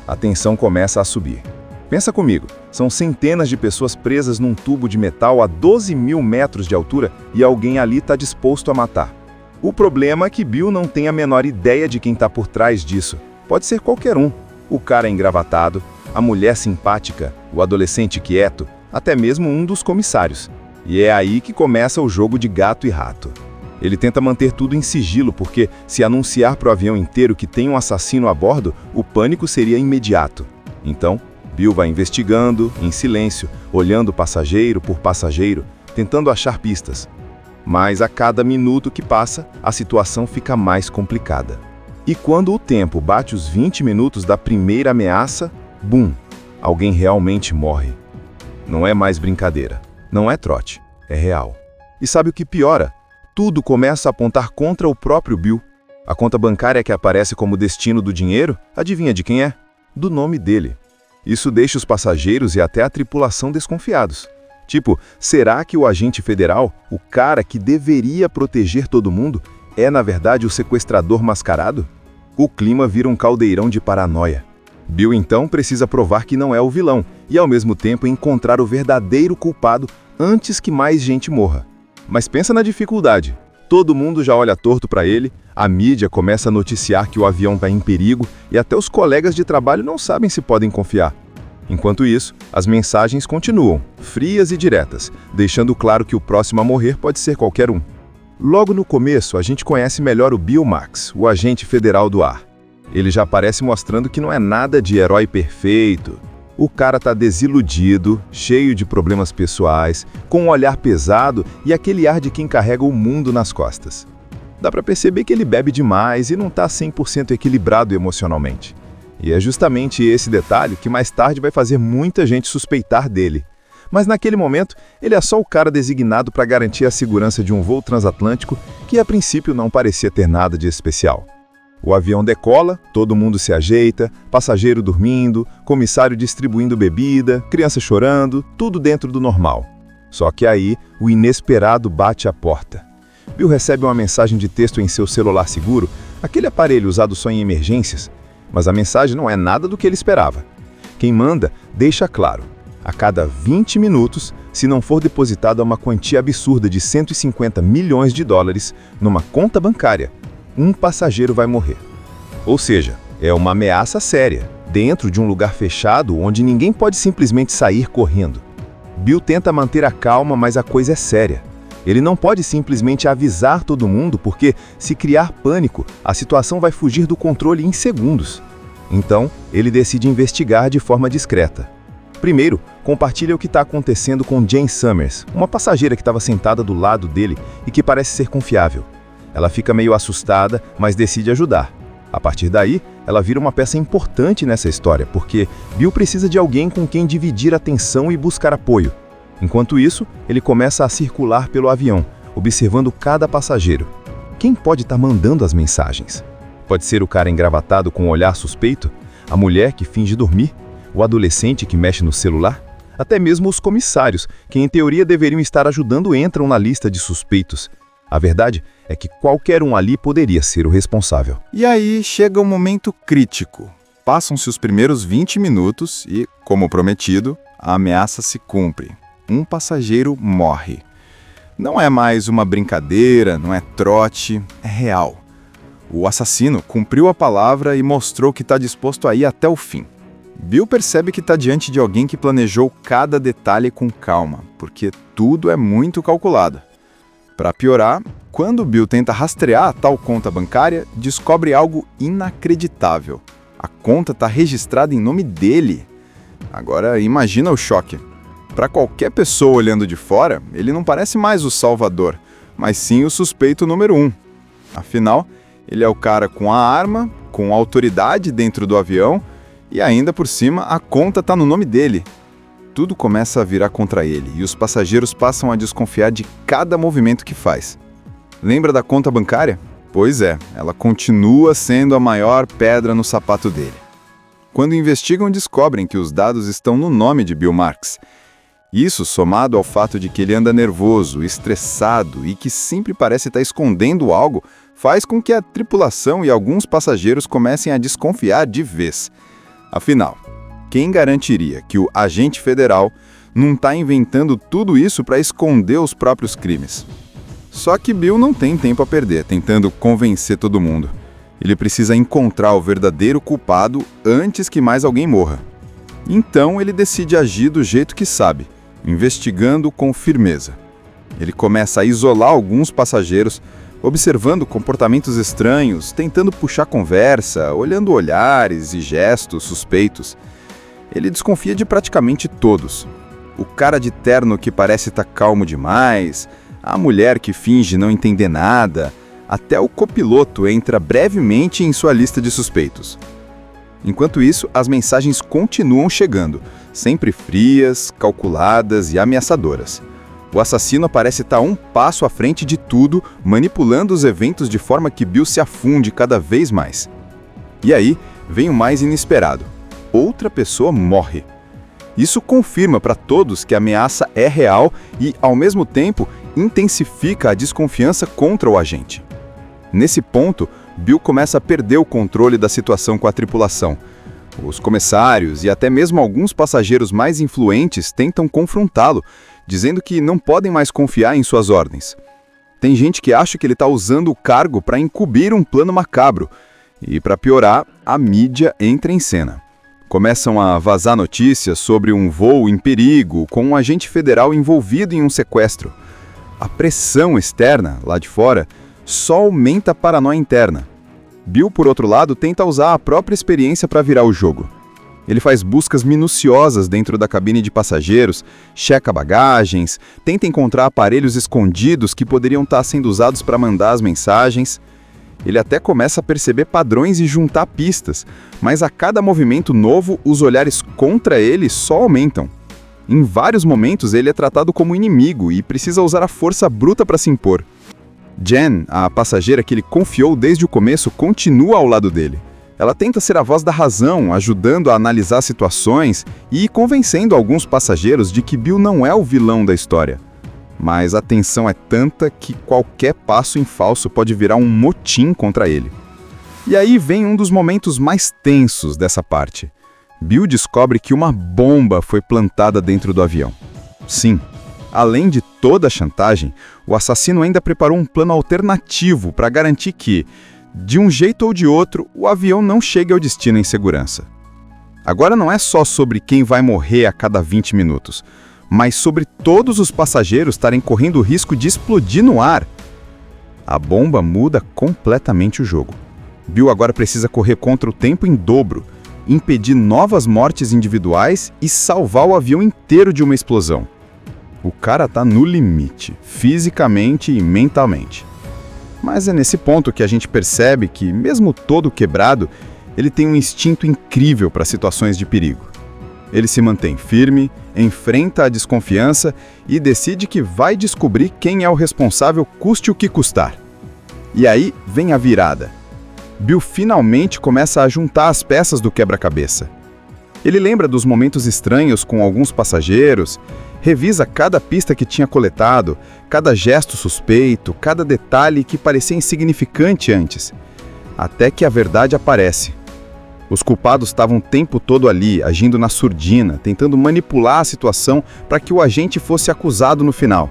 A tensão começa a subir. Pensa comigo, são centenas de pessoas presas num tubo de metal a 12.000 metros de altura e alguém ali está disposto a matar. O problema é que Bill não tem a menor ideia de quem está por trás disso. Pode ser qualquer um. O cara engravatado, a mulher simpática, o adolescente quieto, até mesmo um dos comissários. E é aí que começa o jogo de gato e rato. Ele tenta manter tudo em sigilo porque, se anunciar para o avião inteiro que tem um assassino a bordo, o pânico seria imediato. Então, Bill vai investigando, em silêncio, olhando passageiro por passageiro, tentando achar pistas. Mas a cada minuto que passa, a situação fica mais complicada. E quando o tempo bate os 20 minutos da primeira ameaça, bum! Alguém realmente morre. Não é mais brincadeira, não é trote, é real. E sabe o que piora? Tudo começa a apontar contra o próprio Bill. A conta bancária que aparece como destino do dinheiro, adivinha de quem é? Do nome dele. Isso deixa os passageiros e até a tripulação desconfiados. Tipo, será que o agente federal, o cara que deveria proteger todo mundo, é na verdade o sequestrador mascarado? O clima vira um caldeirão de paranoia. Bill então precisa provar que não é o vilão e ao mesmo tempo encontrar o verdadeiro culpado antes que mais gente morra. Mas pensa na dificuldade. Todo mundo já olha torto para ele, a mídia começa a noticiar que o avião está em perigo e até os colegas de trabalho não sabem se podem confiar. Enquanto isso, as mensagens continuam, frias e diretas, deixando claro que o próximo a morrer pode ser qualquer um. Logo no começo, a gente conhece melhor o Bill Max, o agente federal do ar. Ele já aparece mostrando que não é nada de herói perfeito. O cara tá desiludido, cheio de problemas pessoais, com um olhar pesado e aquele ar de quem carrega o mundo nas costas. Dá pra perceber que ele bebe demais e não tá 100% equilibrado emocionalmente. E é justamente esse detalhe que mais tarde vai fazer muita gente suspeitar dele. Mas naquele momento, ele é só o cara designado para garantir a segurança de um voo transatlântico que a princípio não parecia ter nada de especial. O avião decola, todo mundo se ajeita, passageiro dormindo, comissário distribuindo bebida, criança chorando, tudo dentro do normal. Só que aí, o inesperado bate à porta. Bill recebe uma mensagem de texto em seu celular seguro, aquele aparelho usado só em emergências, mas a mensagem não é nada do que ele esperava. Quem manda deixa claro: a cada 20 minutos, se não for depositada uma quantia absurda de 150 milhões de dólares numa conta bancária, um passageiro vai morrer. Ou seja, é uma ameaça séria, dentro de um lugar fechado onde ninguém pode simplesmente sair correndo. Bill tenta manter a calma, mas a coisa é séria. Ele não pode simplesmente avisar todo mundo porque, se criar pânico, a situação vai fugir do controle em segundos. Então, ele decide investigar de forma discreta. Primeiro, compartilha o que está acontecendo com Jane Summers, uma passageira que estava sentada do lado dele e que parece ser confiável. Ela fica meio assustada, mas decide ajudar. A partir daí, ela vira uma peça importante nessa história, porque Bill precisa de alguém com quem dividir a tensão e buscar apoio. Enquanto isso, ele começa a circular pelo avião, observando cada passageiro. Quem pode estar mandando as mensagens? Pode ser o cara engravatado com um olhar suspeito? A mulher que finge dormir? O adolescente que mexe no celular? Até mesmo os comissários, que em teoria deveriam estar ajudando, entram na lista de suspeitos. A verdade é que qualquer um ali poderia ser o responsável. E aí chega o momento crítico. Passam-se os primeiros 20 minutos e, como prometido, a ameaça se cumpre. Um passageiro morre. Não é mais uma brincadeira, não é trote, é real. O assassino cumpriu a palavra e mostrou que está disposto a ir até o fim. Bill percebe que está diante de alguém que planejou cada detalhe com calma, porque tudo é muito calculado. Para piorar, quando Bill tenta rastrear a tal conta bancária, descobre algo inacreditável. A conta está registrada em nome dele. Agora, imagina o choque. Para qualquer pessoa olhando de fora, ele não parece mais o salvador, mas sim o suspeito número 1. Afinal, ele é o cara com a arma, com autoridade dentro do avião, e ainda por cima a conta está no nome dele. Tudo começa a virar contra ele e os passageiros passam a desconfiar de cada movimento que faz. Lembra da conta bancária? Pois é, ela continua sendo a maior pedra no sapato dele. Quando investigam, descobrem que os dados estão no nome de Bill Marks. Isso, somado ao fato de que ele anda nervoso, estressado e que sempre parece estar escondendo algo, faz com que a tripulação e alguns passageiros comecem a desconfiar de vez. Afinal, quem garantiria que o agente federal não está inventando tudo isso para esconder os próprios crimes? Só que Bill não tem tempo a perder tentando convencer todo mundo. Ele precisa encontrar o verdadeiro culpado antes que mais alguém morra. Então ele decide agir do jeito que sabe, investigando com firmeza. Ele começa a isolar alguns passageiros, observando comportamentos estranhos, tentando puxar conversa, olhando olhares e gestos suspeitos. Ele desconfia de praticamente todos. O cara de terno que parece estar calmo demais, a mulher que finge não entender nada, até o copiloto entra brevemente em sua lista de suspeitos. Enquanto isso, as mensagens continuam chegando, sempre frias, calculadas e ameaçadoras. O assassino parece estar um passo à frente de tudo, manipulando os eventos de forma que Bill se afunde cada vez mais. E aí, vem o mais inesperado. Outra pessoa morre. Isso confirma para todos que a ameaça é real e, ao mesmo tempo, intensifica a desconfiança contra o agente. Nesse ponto, Bill começa a perder o controle da situação com a tripulação. Os comissários e até mesmo alguns passageiros mais influentes tentam confrontá-lo, dizendo que não podem mais confiar em suas ordens. Tem gente que acha que ele está usando o cargo para encobrir um plano macabro. E, para piorar, a mídia entra em cena. Começam a vazar notícias sobre um voo em perigo, com um agente federal envolvido em um sequestro. A pressão externa, lá de fora, só aumenta a paranoia interna. Bill, por outro lado, tenta usar a própria experiência para virar o jogo. Ele faz buscas minuciosas dentro da cabine de passageiros, checa bagagens, tenta encontrar aparelhos escondidos que poderiam estar sendo usados para mandar as mensagens. Ele até começa a perceber padrões e juntar pistas, mas a cada movimento novo, os olhares contra ele só aumentam. Em vários momentos, ele é tratado como inimigo e precisa usar a força bruta para se impor. Jen, a passageira que ele confiou desde o começo, continua ao lado dele. Ela tenta ser a voz da razão, ajudando a analisar situações e convencendo alguns passageiros de que Bill não é o vilão da história. Mas a tensão é tanta que qualquer passo em falso pode virar um motim contra ele. E aí vem um dos momentos mais tensos dessa parte. Bill descobre que uma bomba foi plantada dentro do avião. Sim, além de toda a chantagem, o assassino ainda preparou um plano alternativo para garantir que, de um jeito ou de outro, o avião não chegue ao destino em segurança. Agora não é só sobre quem vai morrer a cada 20 minutos, mas sobre todos os passageiros estarem correndo o risco de explodir no ar. A bomba muda completamente o jogo. Bill agora precisa correr contra o tempo em dobro, impedir novas mortes individuais e salvar o avião inteiro de uma explosão. O cara tá no limite, fisicamente e mentalmente. Mas é nesse ponto que a gente percebe que, mesmo todo quebrado, ele tem um instinto incrível para situações de perigo. Ele se mantém firme, enfrenta a desconfiança e decide que vai descobrir quem é o responsável, custe o que custar. E aí vem a virada. Bill finalmente começa a juntar as peças do quebra-cabeça. Ele lembra dos momentos estranhos com alguns passageiros, revisa cada pista que tinha coletado, cada gesto suspeito, cada detalhe que parecia insignificante antes, até que a verdade aparece. Os culpados estavam o tempo todo ali, agindo na surdina, tentando manipular a situação para que o agente fosse acusado no final.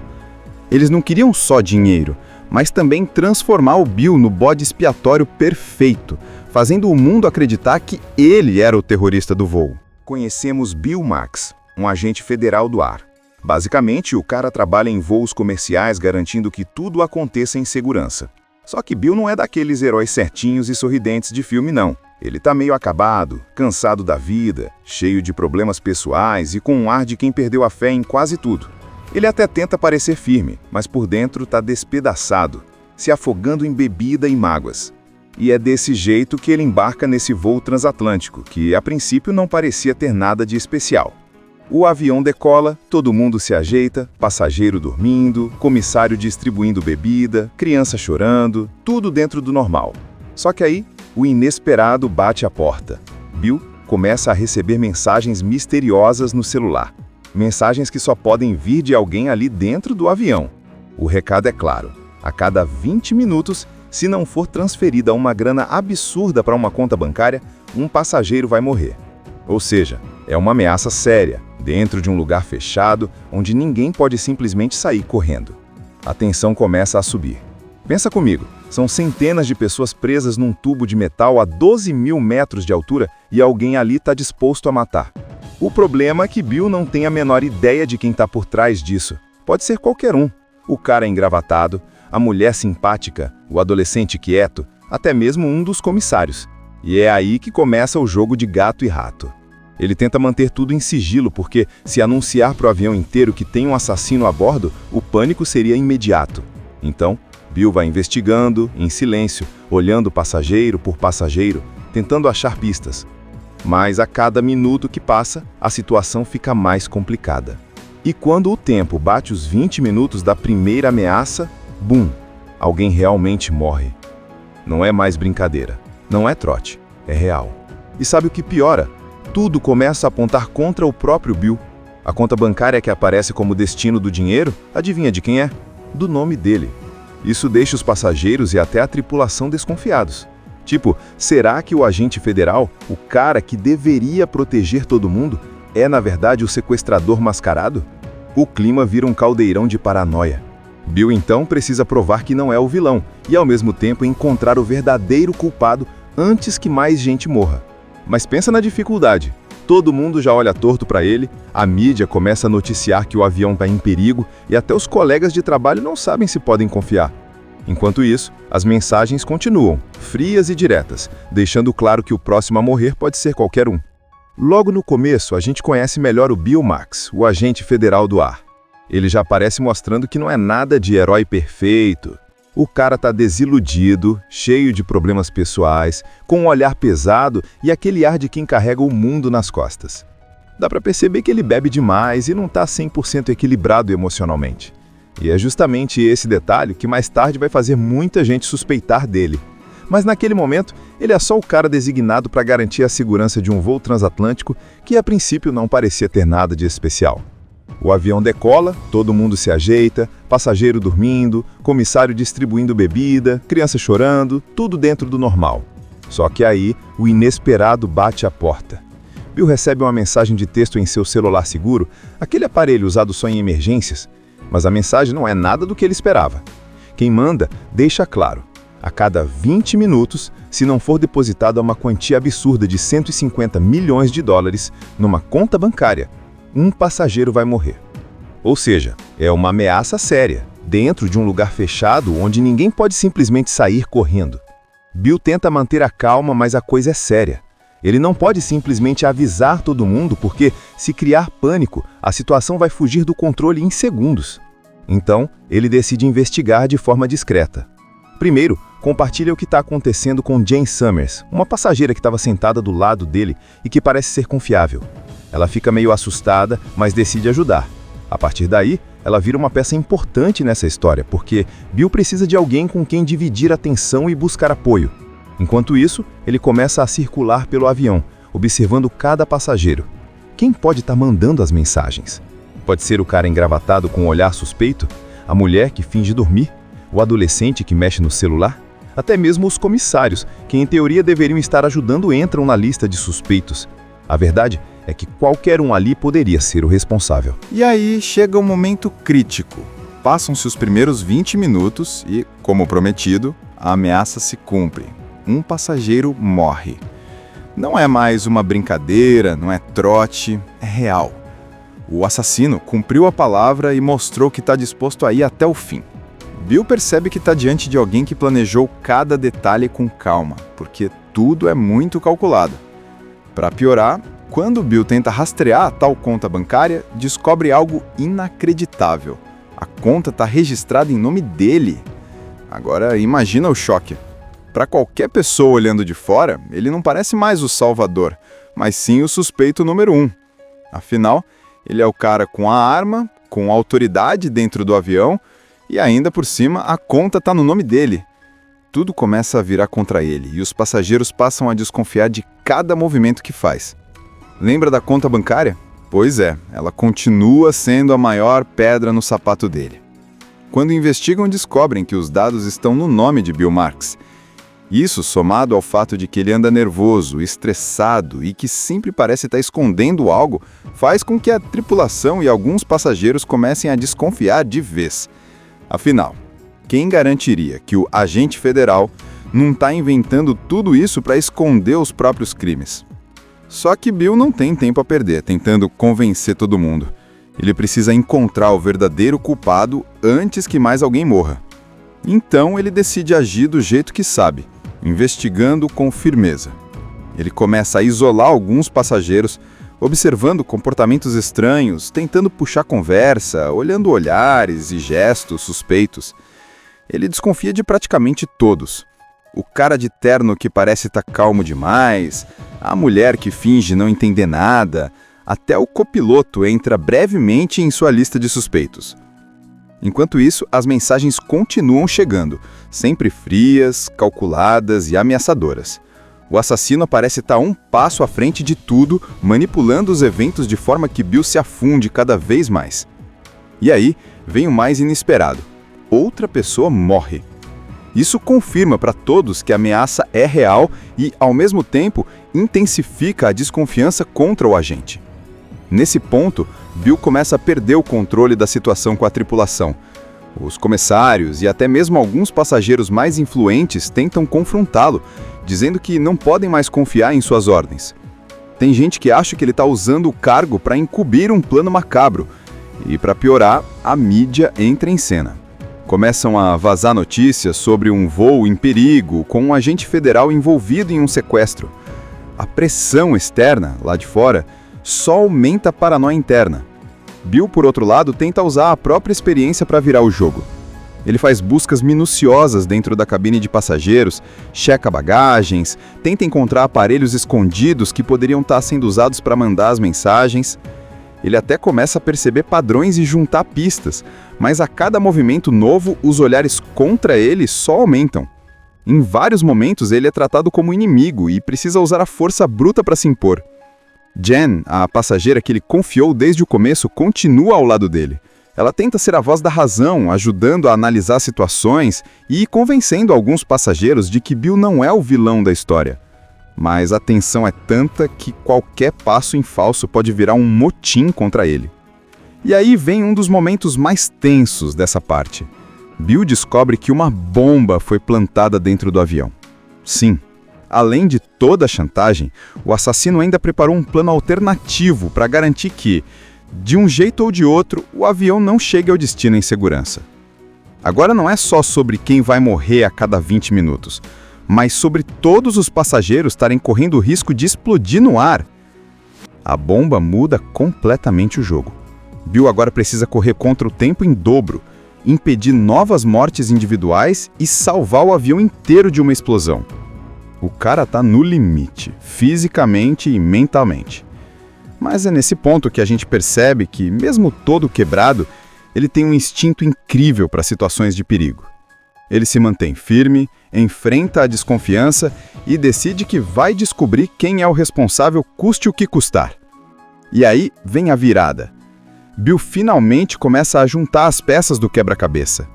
Eles não queriam só dinheiro, mas também transformar o Bill no bode expiatório perfeito, fazendo o mundo acreditar que ele era o terrorista do voo. Conhecemos Bill Max, um agente federal do ar. Basicamente, o cara trabalha em voos comerciais garantindo que tudo aconteça em segurança. Só que Bill não é daqueles heróis certinhos e sorridentes de filme, não. Ele tá meio acabado, cansado da vida, cheio de problemas pessoais e com um ar de quem perdeu a fé em quase tudo. Ele até tenta parecer firme, mas por dentro tá despedaçado, se afogando em bebida e mágoas. E é desse jeito que ele embarca nesse voo transatlântico, que a princípio não parecia ter nada de especial. O avião decola, todo mundo se ajeita, passageiro dormindo, comissário distribuindo bebida, criança chorando, tudo dentro do normal. Só que aí, o inesperado bate à porta. Bill começa a receber mensagens misteriosas no celular. Mensagens que só podem vir de alguém ali dentro do avião. O recado é claro: a cada 20 minutos, se não for transferida uma grana absurda para uma conta bancária, um passageiro vai morrer. Ou seja, é uma ameaça séria, dentro de um lugar fechado, onde ninguém pode simplesmente sair correndo. A tensão começa a subir. Pensa comigo, são centenas de pessoas presas num tubo de metal a 12 mil metros de altura e alguém ali está disposto a matar. O problema é que Bill não tem a menor ideia de quem está por trás disso. Pode ser qualquer um. O cara engravatado, a mulher simpática, o adolescente quieto, até mesmo um dos comissários. E é aí que começa o jogo de gato e rato. Ele tenta manter tudo em sigilo porque, se anunciar para o avião inteiro que tem um assassino a bordo, o pânico seria imediato. Então, Bill vai investigando, em silêncio, olhando passageiro por passageiro, tentando achar pistas. Mas a cada minuto que passa, a situação fica mais complicada. E quando o tempo bate os 20 minutos da primeira ameaça, bum! Alguém realmente morre. Não é mais brincadeira, não é trote, é real. E sabe o que piora? Tudo começa a apontar contra o próprio Bill. A conta bancária que aparece como destino do dinheiro, adivinha de quem é? Do nome dele. Isso deixa os passageiros e até a tripulação desconfiados. Tipo, será que o agente federal, o cara que deveria proteger todo mundo, é na verdade o sequestrador mascarado? O clima vira um caldeirão de paranoia. Bill então precisa provar que não é o vilão e ao mesmo tempo encontrar o verdadeiro culpado antes que mais gente morra. Mas pensa na dificuldade. Todo mundo já olha torto para ele, a mídia começa a noticiar que o avião está em perigo e até os colegas de trabalho não sabem se podem confiar. Enquanto isso, as mensagens continuam, frias e diretas, deixando claro que o próximo a morrer pode ser qualquer um. Logo no começo, a gente conhece melhor o Bill Max, o agente federal do ar. Ele já aparece mostrando que não é nada de herói perfeito. O cara tá desiludido, cheio de problemas pessoais, com um olhar pesado e aquele ar de quem carrega o mundo nas costas. Dá pra perceber que ele bebe demais e não tá 100% equilibrado emocionalmente. E é justamente esse detalhe que mais tarde vai fazer muita gente suspeitar dele. Mas naquele momento, ele é só o cara designado para garantir a segurança de um voo transatlântico que a princípio não parecia ter nada de especial. O avião decola, todo mundo se ajeita, passageiro dormindo, comissário distribuindo bebida, criança chorando, tudo dentro do normal. Só que aí, o inesperado bate à porta. Bill recebe uma mensagem de texto em seu celular seguro, aquele aparelho usado só em emergências, mas a mensagem não é nada do que ele esperava. Quem manda deixa claro: a cada 20 minutos, se não for depositada uma quantia absurda de 150 milhões de dólares numa conta bancária, um passageiro vai morrer. Ou seja, é uma ameaça séria, dentro de um lugar fechado onde ninguém pode simplesmente sair correndo. Bill tenta manter a calma, mas a coisa é séria. Ele não pode simplesmente avisar todo mundo porque, se criar pânico, a situação vai fugir do controle em segundos. Então, ele decide investigar de forma discreta. Primeiro, compartilha o que está acontecendo com Jane Summers, uma passageira que estava sentada do lado dele e que parece ser confiável. Ela fica meio assustada, mas decide ajudar. A partir daí, ela vira uma peça importante nessa história, porque Bill precisa de alguém com quem dividir a tensão e buscar apoio. Enquanto isso, ele começa a circular pelo avião, observando cada passageiro. Quem pode estar mandando as mensagens? Pode ser o cara engravatado com um olhar suspeito? A mulher que finge dormir? O adolescente que mexe no celular? Até mesmo os comissários, que em teoria deveriam estar ajudando, entram na lista de suspeitos. A verdade é que qualquer um ali poderia ser o responsável. E aí chega um momento crítico. Passam-se os primeiros 20 minutos e, como prometido, a ameaça se cumpre. Um passageiro morre. Não é mais uma brincadeira, não é trote, é real. O assassino cumpriu a palavra e mostrou que está disposto a ir até o fim. Bill percebe que está diante de alguém que planejou cada detalhe com calma, porque tudo é muito calculado. Para piorar, quando Bill tenta rastrear a tal conta bancária, descobre algo inacreditável. A conta está registrada em nome dele. Agora imagina o choque. Para qualquer pessoa olhando de fora, ele não parece mais o salvador, mas sim o suspeito número 1. Afinal, ele é o cara com a arma, com autoridade dentro do avião, e ainda por cima a conta está no nome dele. Tudo começa a virar contra ele e os passageiros passam a desconfiar de cada movimento que faz. Lembra da conta bancária? Pois é, ela continua sendo a maior pedra no sapato dele. Quando investigam, descobrem que os dados estão no nome de Bill Marks. Isso, somado ao fato de que ele anda nervoso, estressado e que sempre parece estar escondendo algo, faz com que a tripulação e alguns passageiros comecem a desconfiar de vez. Afinal, quem garantiria que o agente federal não está inventando tudo isso para esconder os próprios crimes? Só que Bill não tem tempo a perder, tentando convencer todo mundo. Ele precisa encontrar o verdadeiro culpado antes que mais alguém morra. Então ele decide agir do jeito que sabe, investigando com firmeza. Ele começa a isolar alguns passageiros, observando comportamentos estranhos, tentando puxar conversa, olhando olhares e gestos suspeitos. Ele desconfia de praticamente todos. O cara de terno que parece estar calmo demais, a mulher que finge não entender nada, até o copiloto entra brevemente em sua lista de suspeitos. Enquanto isso, as mensagens continuam chegando, sempre frias, calculadas e ameaçadoras. O assassino parece estar um passo à frente de tudo, manipulando os eventos de forma que Bill se afunde cada vez mais. E aí, vem o mais inesperado. Outra pessoa morre. Isso confirma para todos que a ameaça é real e, ao mesmo tempo, intensifica a desconfiança contra o agente. Nesse ponto, Bill começa a perder o controle da situação com a tripulação. Os comissários e até mesmo alguns passageiros mais influentes tentam confrontá-lo, dizendo que não podem mais confiar em suas ordens. Tem gente que acha que ele está usando o cargo para encobrir um plano macabro. E, para piorar, a mídia entra em cena. Começam a vazar notícias sobre um voo em perigo com um agente federal envolvido em um sequestro. A pressão externa, lá de fora, só aumenta a paranoia interna. Bill, por outro lado, tenta usar a própria experiência para virar o jogo. Ele faz buscas minuciosas dentro da cabine de passageiros, checa bagagens, tenta encontrar aparelhos escondidos que poderiam estar sendo usados para mandar as mensagens. Ele até começa a perceber padrões e juntar pistas, mas a cada movimento novo, os olhares contra ele só aumentam. Em vários momentos, ele é tratado como inimigo e precisa usar a força bruta para se impor. Jen, a passageira que ele confiou desde o começo, continua ao lado dele. Ela tenta ser a voz da razão, ajudando a analisar situações e convencendo alguns passageiros de que Bill não é o vilão da história. Mas a tensão é tanta que qualquer passo em falso pode virar um motim contra ele. E aí vem um dos momentos mais tensos dessa parte. Bill descobre que uma bomba foi plantada dentro do avião. Sim, além de toda a chantagem, o assassino ainda preparou um plano alternativo para garantir que, de um jeito ou de outro, o avião não chegue ao destino em segurança. Agora não é só sobre quem vai morrer a cada 20 minutos, mas sobre todos os passageiros estarem correndo o risco de explodir no ar. A bomba muda completamente o jogo. Bill agora precisa correr contra o tempo em dobro. impedir novas mortes individuais e salvar o avião inteiro de uma explosão. O cara tá no limite, fisicamente e mentalmente. Mas é nesse ponto que a gente percebe que, mesmo todo quebrado, ele tem um instinto incrível para situações de perigo. Ele se mantém firme, enfrenta a desconfiança e decide que vai descobrir quem é o responsável, custe o que custar. E aí vem a virada. Bill finalmente começa a juntar as peças do quebra-cabeça.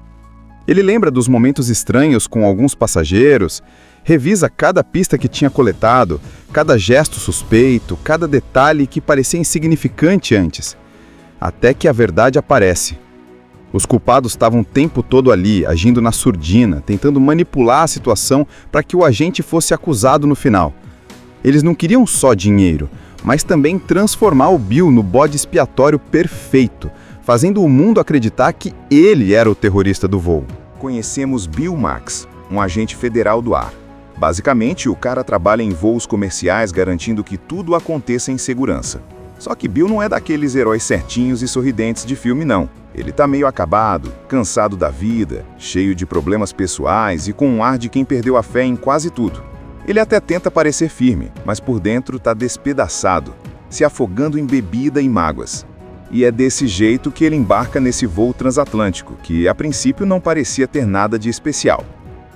Ele lembra dos momentos estranhos com alguns passageiros, revisa cada pista que tinha coletado, cada gesto suspeito, cada detalhe que parecia insignificante antes, até que a verdade aparece. Os culpados estavam o tempo todo ali, agindo na surdina, tentando manipular a situação para que o agente fosse acusado no final. Eles não queriam só dinheiro, mas também transformar o Bill no bode expiatório perfeito, fazendo o mundo acreditar que ele era o terrorista do voo. Conhecemos Bill Max, um agente federal do ar. Basicamente, o cara trabalha em voos comerciais garantindo que tudo aconteça em segurança. Só que Bill não é daqueles heróis certinhos e sorridentes de filme, não. Ele tá meio acabado, cansado da vida, cheio de problemas pessoais e com um ar de quem perdeu a fé em quase tudo. Ele até tenta parecer firme, mas por dentro tá despedaçado, se afogando em bebida e mágoas. E é desse jeito que ele embarca nesse voo transatlântico, que a princípio não parecia ter nada de especial.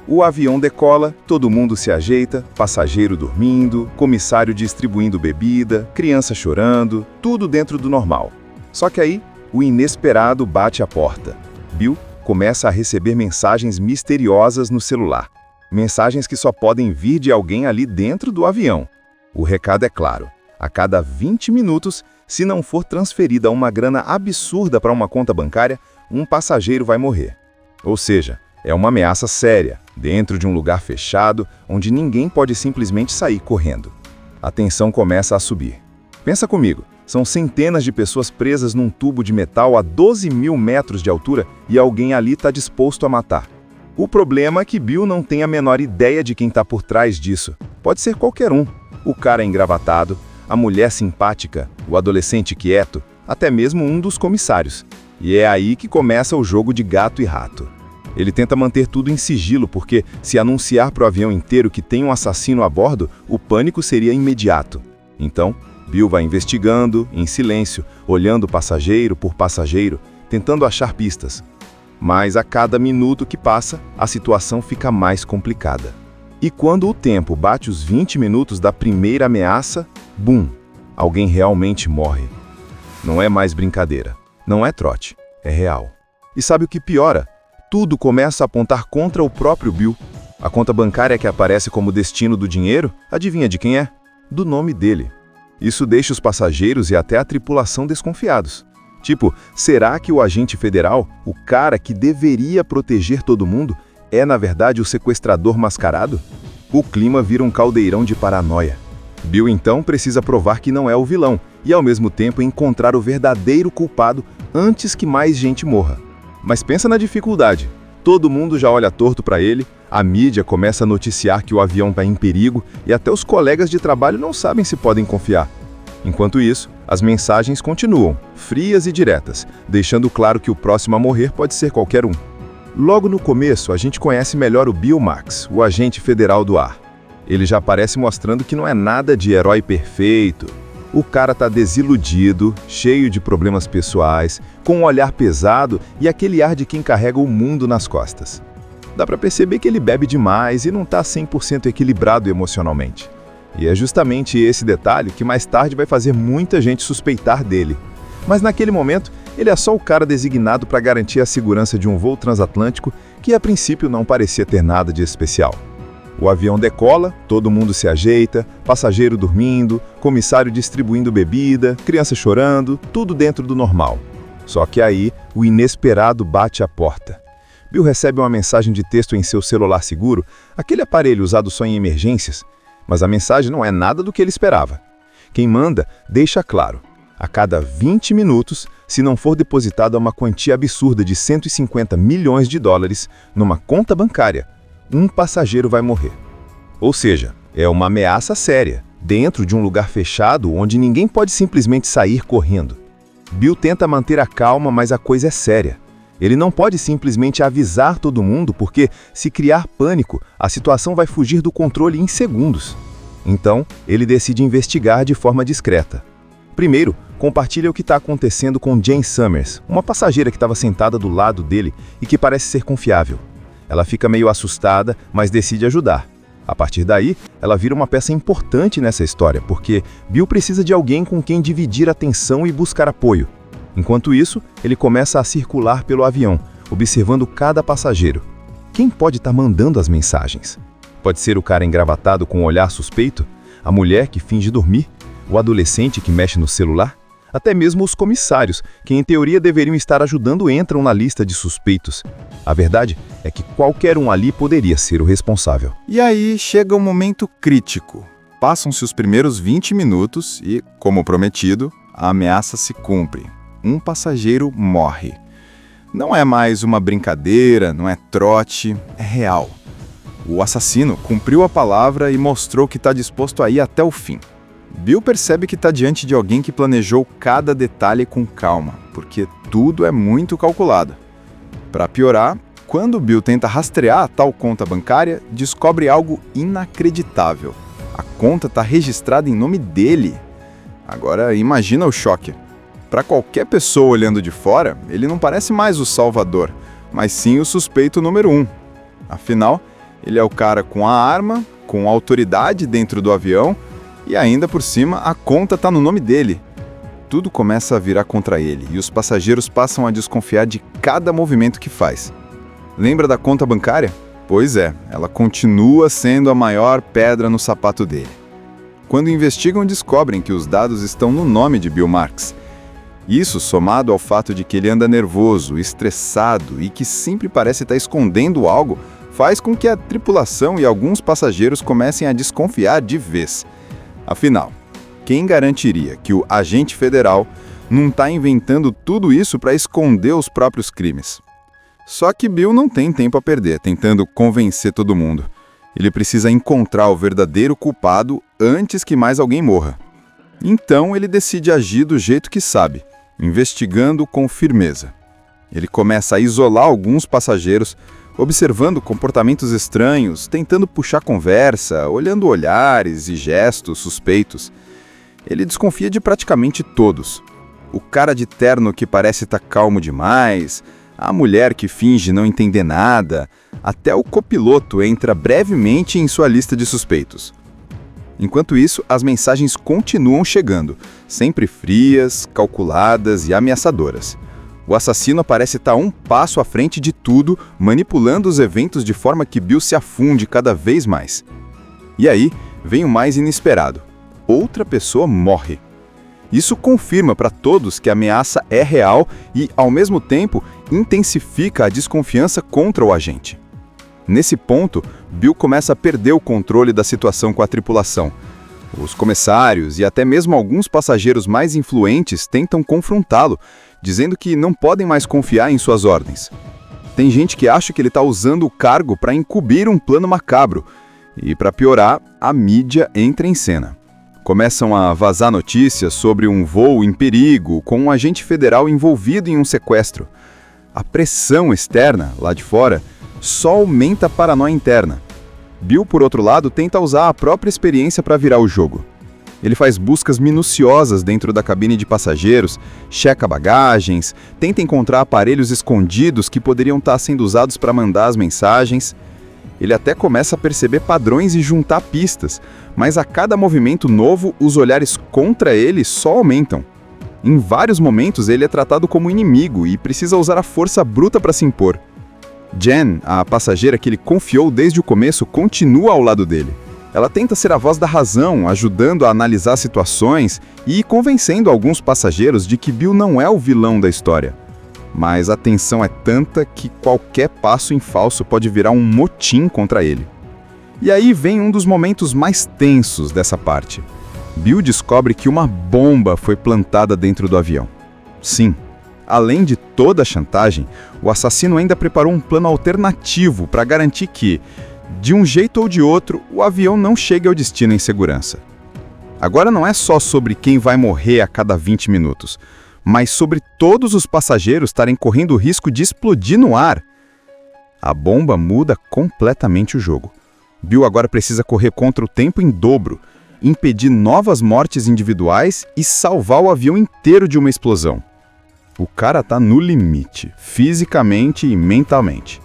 O avião decola, todo mundo se ajeita, passageiro dormindo, comissário distribuindo bebida, criança chorando, tudo dentro do normal. Só que aí, o inesperado bate à porta. Bill começa a receber mensagens misteriosas no celular. Mensagens que só podem vir de alguém ali dentro do avião. O recado é claro: a cada 20 minutos, se não for transferida uma grana absurda para uma conta bancária, um passageiro vai morrer. Ou seja, é uma ameaça séria, dentro de um lugar fechado, onde ninguém pode simplesmente sair correndo. A tensão começa a subir. Pensa comigo, são centenas de pessoas presas num tubo de metal a 12 mil metros de altura e alguém ali está disposto a matar. O problema é que Bill não tem a menor ideia de quem está por trás disso. Pode ser qualquer um. O cara engravatado, a mulher simpática, o adolescente quieto, até mesmo um dos comissários. E é aí que começa o jogo de gato e rato. Ele tenta manter tudo em sigilo porque, se anunciar para o avião inteiro que tem um assassino a bordo, o pânico seria imediato. Então, Bill vai investigando, em silêncio, olhando passageiro por passageiro, tentando achar pistas. Mas a cada minuto que passa, a situação fica mais complicada. E quando o tempo bate os 20 minutos da primeira ameaça, bum! Alguém realmente morre. Não é mais brincadeira. Não é trote. É real. E sabe o que piora? Tudo começa a apontar contra o próprio Bill. A conta bancária que aparece como destino do dinheiro, adivinha de quem é? Do nome dele. Isso deixa os passageiros e até a tripulação desconfiados. Tipo, será que o agente federal, o cara que deveria proteger todo mundo, é na verdade o sequestrador mascarado? O clima vira um caldeirão de paranoia. Bill então precisa provar que não é o vilão e ao mesmo tempo encontrar o verdadeiro culpado antes que mais gente morra. Mas pensa na dificuldade. Todo mundo já olha torto para ele, a mídia começa a noticiar que o avião está em perigo e até os colegas de trabalho não sabem se podem confiar. Enquanto isso, as mensagens continuam, frias e diretas, deixando claro que o próximo a morrer pode ser qualquer um. Logo no começo, a gente conhece melhor o Bill Max, o agente federal do ar. Ele já aparece mostrando que não é nada de herói perfeito. O cara tá desiludido, cheio de problemas pessoais, com um olhar pesado e aquele ar de quem carrega o mundo nas costas. Dá pra perceber que ele bebe demais e não tá 100% equilibrado emocionalmente. E é justamente esse detalhe que mais tarde vai fazer muita gente suspeitar dele. Mas naquele momento, ele é só o cara designado para garantir a segurança de um voo transatlântico que a princípio não parecia ter nada de especial. O avião decola, todo mundo se ajeita, passageiro dormindo, comissário distribuindo bebida, criança chorando, tudo dentro do normal. Só que aí, o inesperado bate à porta. Bill recebe uma mensagem de texto em seu celular seguro, aquele aparelho usado só em emergências, mas a mensagem não é nada do que ele esperava. Quem manda deixa claro: a cada 20 minutos, se não for depositada uma quantia absurda de 150 milhões de dólares numa conta bancária, um passageiro vai morrer. Ou seja, é uma ameaça séria, dentro de um lugar fechado onde ninguém pode simplesmente sair correndo. Bill tenta manter a calma, mas a coisa é séria. Ele não pode simplesmente avisar todo mundo, porque, se criar pânico, a situação vai fugir do controle em segundos. Então, ele decide investigar de forma discreta. Primeiro, compartilha o que está acontecendo com Jane Summers, uma passageira que estava sentada do lado dele e que parece ser confiável. Ela fica meio assustada, mas decide ajudar. A partir daí, ela vira uma peça importante nessa história, porque Bill precisa de alguém com quem dividir a tensão e buscar apoio. Enquanto isso, ele começa a circular pelo avião, observando cada passageiro. Quem pode estar mandando as mensagens? Pode ser o cara engravatado com um olhar suspeito? A mulher que finge dormir? O adolescente que mexe no celular? Até mesmo os comissários, que em teoria deveriam estar ajudando, entram na lista de suspeitos. A verdade é que qualquer um ali poderia ser o responsável. E aí chega um momento crítico. Passam-se os primeiros 20 minutos e, como prometido, a ameaça se cumpre. Um passageiro morre. Não é mais uma brincadeira, não é trote, é real. O assassino cumpriu a palavra e mostrou que está disposto a ir até o fim. Bill percebe que está diante de alguém que planejou cada detalhe com calma, porque tudo é muito calculado. Para piorar, quando Bill tenta rastrear a tal conta bancária, descobre algo inacreditável. A conta está registrada em nome dele. Agora, imagina o choque. Para qualquer pessoa olhando de fora, ele não parece mais o salvador, mas sim o suspeito número 1. Afinal, ele é o cara com a arma, com autoridade dentro do avião, e ainda por cima, a conta está no nome dele. Tudo começa a virar contra ele, e os passageiros passam a desconfiar de cada movimento que faz. Lembra da conta bancária? Pois é, ela continua sendo a maior pedra no sapato dele. Quando investigam, descobrem que os dados estão no nome de Bill Marks. Isso, somado ao fato de que ele anda nervoso, estressado e que sempre parece estar escondendo algo, faz com que a tripulação e alguns passageiros comecem a desconfiar de vez. Afinal, quem garantiria que o agente federal não está inventando tudo isso para esconder os próprios crimes? Só que Bill não tem tempo a perder, tentando convencer todo mundo. Ele precisa encontrar o verdadeiro culpado antes que mais alguém morra. Então ele decide agir do jeito que sabe, investigando com firmeza. Ele começa a isolar alguns passageiros, observando comportamentos estranhos, tentando puxar conversa, olhando olhares e gestos suspeitos. Ele desconfia de praticamente todos. O cara de terno que parece estar calmo demais, a mulher que finge não entender nada, até o copiloto entra brevemente em sua lista de suspeitos. Enquanto isso, as mensagens continuam chegando, sempre frias, calculadas e ameaçadoras. O assassino parece estar um passo à frente de tudo, manipulando os eventos de forma que Bill se afunde cada vez mais. E aí, vem o mais inesperado. Outra pessoa morre. Isso confirma para todos que a ameaça é real e, ao mesmo tempo, intensifica a desconfiança contra o agente. Nesse ponto, Bill começa a perder o controle da situação com a tripulação. Os comissários e até mesmo alguns passageiros mais influentes tentam confrontá-lo, dizendo que não podem mais confiar em suas ordens. Tem gente que acha que ele está usando o cargo para encobrir um plano macabro. E, para piorar, a mídia entra em cena. Começam a vazar notícias sobre um voo em perigo com um agente federal envolvido em um sequestro. A pressão externa, lá de fora, só aumenta a paranoia interna. Bill, por outro lado, tenta usar a própria experiência para virar o jogo. Ele faz buscas minuciosas dentro da cabine de passageiros, checa bagagens, tenta encontrar aparelhos escondidos que poderiam estar sendo usados para mandar as mensagens. Ele até começa a perceber padrões e juntar pistas, mas a cada movimento novo, os olhares contra ele só aumentam. Em vários momentos, ele é tratado como inimigo e precisa usar a força bruta para se impor. Jen, a passageira que ele confiou desde o começo, continua ao lado dele. Ela tenta ser a voz da razão, ajudando a analisar situações e convencendo alguns passageiros de que Bill não é o vilão da história. Mas a tensão é tanta que qualquer passo em falso pode virar um motim contra ele. E aí vem um dos momentos mais tensos dessa parte. Bill descobre que uma bomba foi plantada dentro do avião. Sim, além de toda a chantagem, o assassino ainda preparou um plano alternativo para garantir que, de um jeito ou de outro, o avião não chegue ao destino em segurança. Agora não é só sobre quem vai morrer a cada 20 minutos. mas sobre todos os passageiros estarem correndo o risco de explodir no ar. A bomba muda completamente o jogo. Bill agora precisa correr contra o tempo em dobro, impedir novas mortes individuais e salvar o avião inteiro de uma explosão. O cara tá no limite, fisicamente e mentalmente.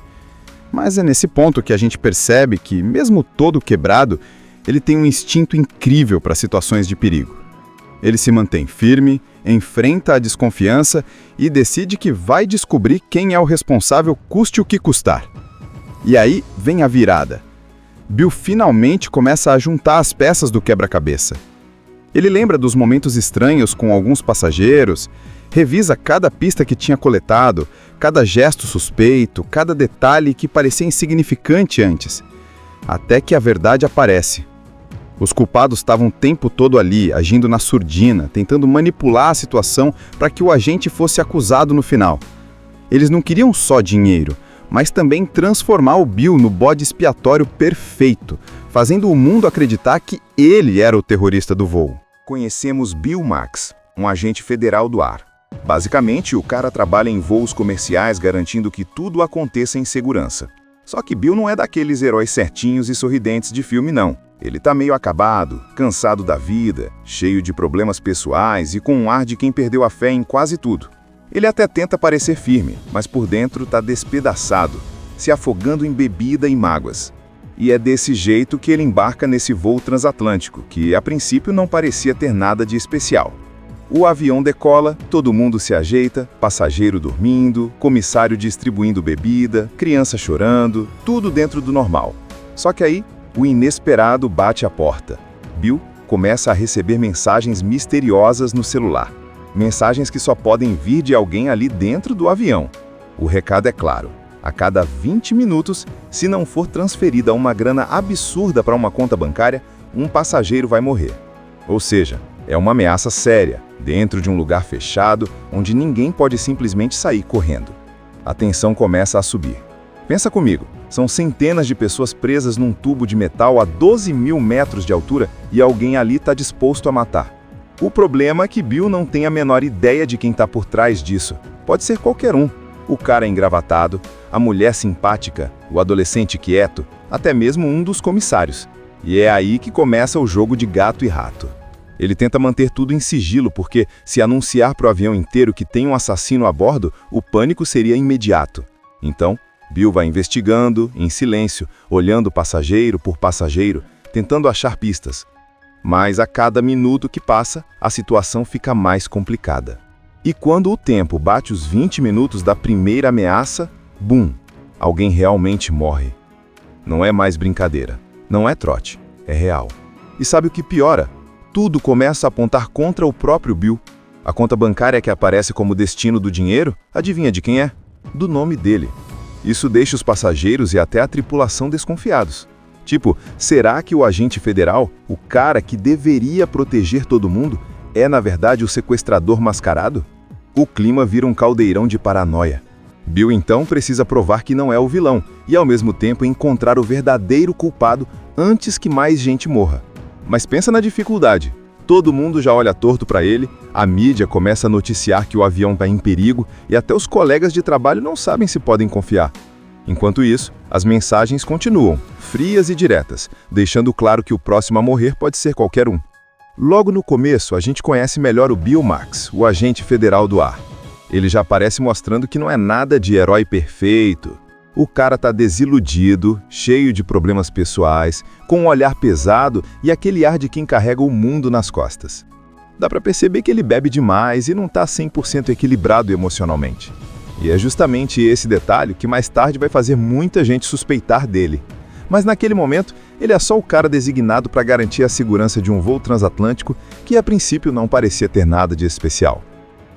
Mas é nesse ponto que a gente percebe que, mesmo todo quebrado, ele tem um instinto incrível para situações de perigo. Ele se mantém firme, enfrenta a desconfiança e decide que vai descobrir quem é o responsável, custe o que custar. E aí vem a virada. Bill finalmente começa a juntar as peças do quebra-cabeça. Ele lembra dos momentos estranhos com alguns passageiros, revisa cada pista que tinha coletado, cada gesto suspeito, cada detalhe que parecia insignificante antes, até que a verdade aparece. Os culpados estavam o tempo todo ali, agindo na surdina, tentando manipular a situação para que o agente fosse acusado no final. Eles não queriam só dinheiro, mas também transformar o Bill no bode expiatório perfeito, fazendo o mundo acreditar que ele era o terrorista do voo. Conhecemos Bill Max, um agente federal do ar. Basicamente, o cara trabalha em voos comerciais garantindo que tudo aconteça em segurança. Só que Bill não é daqueles heróis certinhos e sorridentes de filme, não. Ele tá meio acabado, cansado da vida, cheio de problemas pessoais e com um ar de quem perdeu a fé em quase tudo. Ele até tenta parecer firme, mas por dentro tá despedaçado, se afogando em bebida e mágoas. E é desse jeito que ele embarca nesse voo transatlântico, que a princípio não parecia ter nada de especial. O avião decola, todo mundo se ajeita, passageiro dormindo, comissário distribuindo bebida, criança chorando, tudo dentro do normal. Só que aí, o inesperado bate à porta. Bill começa a receber mensagens misteriosas no celular. Mensagens que só podem vir de alguém ali dentro do avião. O recado é claro. A cada 20 minutos, se não for transferida uma grana absurda para uma conta bancária, um passageiro vai morrer. Ou seja, é uma ameaça séria, dentro de um lugar fechado, onde ninguém pode simplesmente sair correndo. A tensão começa a subir. Pensa comigo, são centenas de pessoas presas num tubo de metal a 12 mil metros de altura e alguém ali está disposto a matar. O problema é que Bill não tem a menor ideia de quem está por trás disso. Pode ser qualquer um. O cara engravatado, a mulher simpática, o adolescente quieto, até mesmo um dos comissários. E é aí que começa o jogo de gato e rato. Ele tenta manter tudo em sigilo porque, se anunciar para o avião inteiro que tem um assassino a bordo, o pânico seria imediato. Então, Bill vai investigando, em silêncio, olhando passageiro por passageiro, tentando achar pistas. Mas a cada minuto que passa, a situação fica mais complicada. E quando o tempo bate os 20 minutos da primeira ameaça, bum! Alguém realmente morre. Não é mais brincadeira, não é trote, é real. E sabe o que piora? Tudo começa a apontar contra o próprio Bill. A conta bancária que aparece como destino do dinheiro, adivinha de quem é? Do nome dele. Isso deixa os passageiros e até a tripulação desconfiados. Tipo, será que o agente federal, o cara que deveria proteger todo mundo, é na verdade o sequestrador mascarado? O clima vira um caldeirão de paranoia. Bill então precisa provar que não é o vilão e ao mesmo tempo encontrar o verdadeiro culpado antes que mais gente morra. Mas pensa na dificuldade. Todo mundo já olha torto para ele, a mídia começa a noticiar que o avião está em perigo e até os colegas de trabalho não sabem se podem confiar. Enquanto isso, as mensagens continuam, frias e diretas, deixando claro que o próximo a morrer pode ser qualquer um. Logo no começo, a gente conhece melhor o Bill Max, o agente federal do ar. Ele já aparece mostrando que não é nada de herói perfeito. O cara tá desiludido, cheio de problemas pessoais, com um olhar pesado e aquele ar de quem carrega o mundo nas costas. Dá pra perceber que ele bebe demais e não tá 100% equilibrado emocionalmente. E é justamente esse detalhe que mais tarde vai fazer muita gente suspeitar dele. Mas naquele momento, ele é só o cara designado para garantir a segurança de um voo transatlântico que a princípio não parecia ter nada de especial.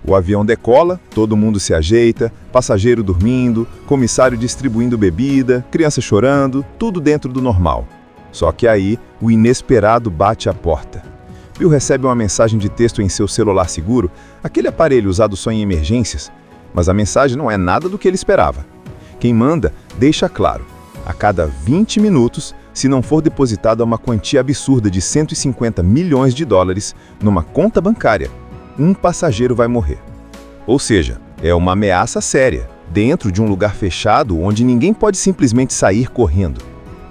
O avião decola, todo mundo se ajeita, passageiro dormindo, comissário distribuindo bebida, criança chorando, tudo dentro do normal. Só que aí, o inesperado bate à porta. Bill recebe uma mensagem de texto em seu celular seguro, aquele aparelho usado só em emergências, mas a mensagem não é nada do que ele esperava. Quem manda deixa claro, a cada 20 minutos, se não for depositada uma quantia absurda de 150 milhões de dólares numa conta bancária, um passageiro vai morrer. Ou seja, é uma ameaça séria, dentro de um lugar fechado onde ninguém pode simplesmente sair correndo.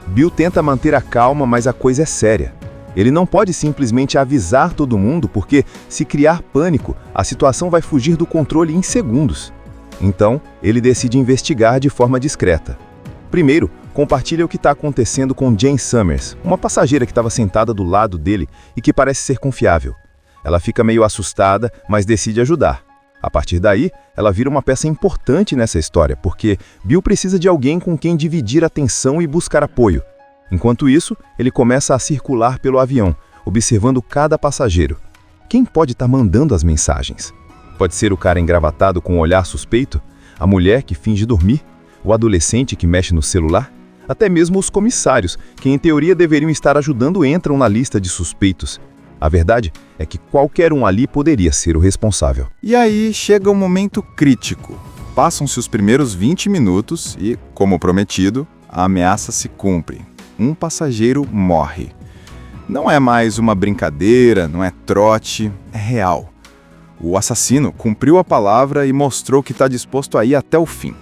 Bill tenta manter a calma, mas a coisa é séria. Ele não pode simplesmente avisar todo mundo porque, se criar pânico, a situação vai fugir do controle em segundos. Então, ele decide investigar de forma discreta. Primeiro, compartilha o que está acontecendo com Jane Summers, uma passageira que estava sentada do lado dele e que parece ser confiável. Ela fica meio assustada, mas decide ajudar. A partir daí, ela vira uma peça importante nessa história, porque Bill precisa de alguém com quem dividir a tensão e buscar apoio. Enquanto isso, ele começa a circular pelo avião, observando cada passageiro. Quem pode estar mandando as mensagens? Pode ser o cara engravatado com um olhar suspeito? A mulher que finge dormir? O adolescente que mexe no celular? Até mesmo os comissários, que em teoria deveriam estar ajudando, entram na lista de suspeitos. A verdade é que qualquer um ali poderia ser o responsável. E aí chega um momento crítico. Passam-se os primeiros 20 minutos e, como prometido, a ameaça se cumpre. Um passageiro morre. Não é mais uma brincadeira, não é trote, é real. O assassino cumpriu a palavra e mostrou que está disposto a ir até o fim.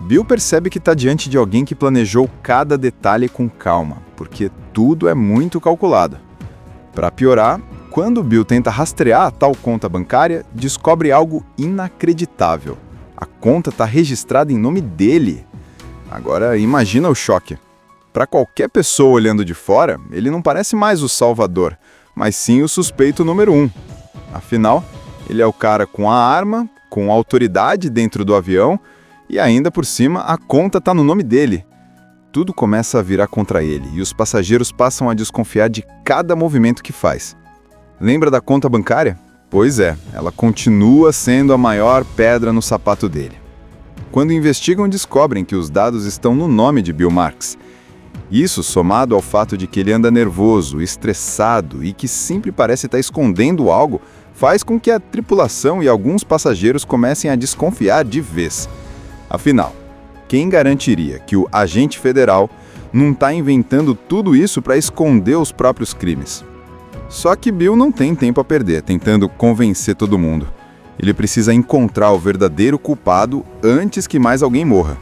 Bill percebe que está diante de alguém que planejou cada detalhe com calma, porque tudo é muito calculado. Para piorar, quando Bill tenta rastrear a tal conta bancária, descobre algo inacreditável. A conta está registrada em nome dele. Agora, imagina o choque. Para qualquer pessoa olhando de fora, ele não parece mais o salvador, mas sim o suspeito número 1. Afinal, ele é o cara com a arma, com autoridade dentro do avião, e ainda por cima, a conta está no nome dele. Tudo começa a virar contra ele e os passageiros passam a desconfiar de cada movimento que faz. Lembra da conta bancária? Pois é, ela continua sendo a maior pedra no sapato dele. Quando investigam, descobrem que os dados estão no nome de Bill Marks. Isso, somado ao fato de que ele anda nervoso, estressado e que sempre parece estar escondendo algo, faz com que a tripulação e alguns passageiros comecem a desconfiar de vez. Afinal, quem garantiria que o agente federal não está inventando tudo isso para esconder os próprios crimes? Só que Bill não tem tempo a perder, tentando convencer todo mundo. Ele precisa encontrar o verdadeiro culpado antes que mais alguém morra.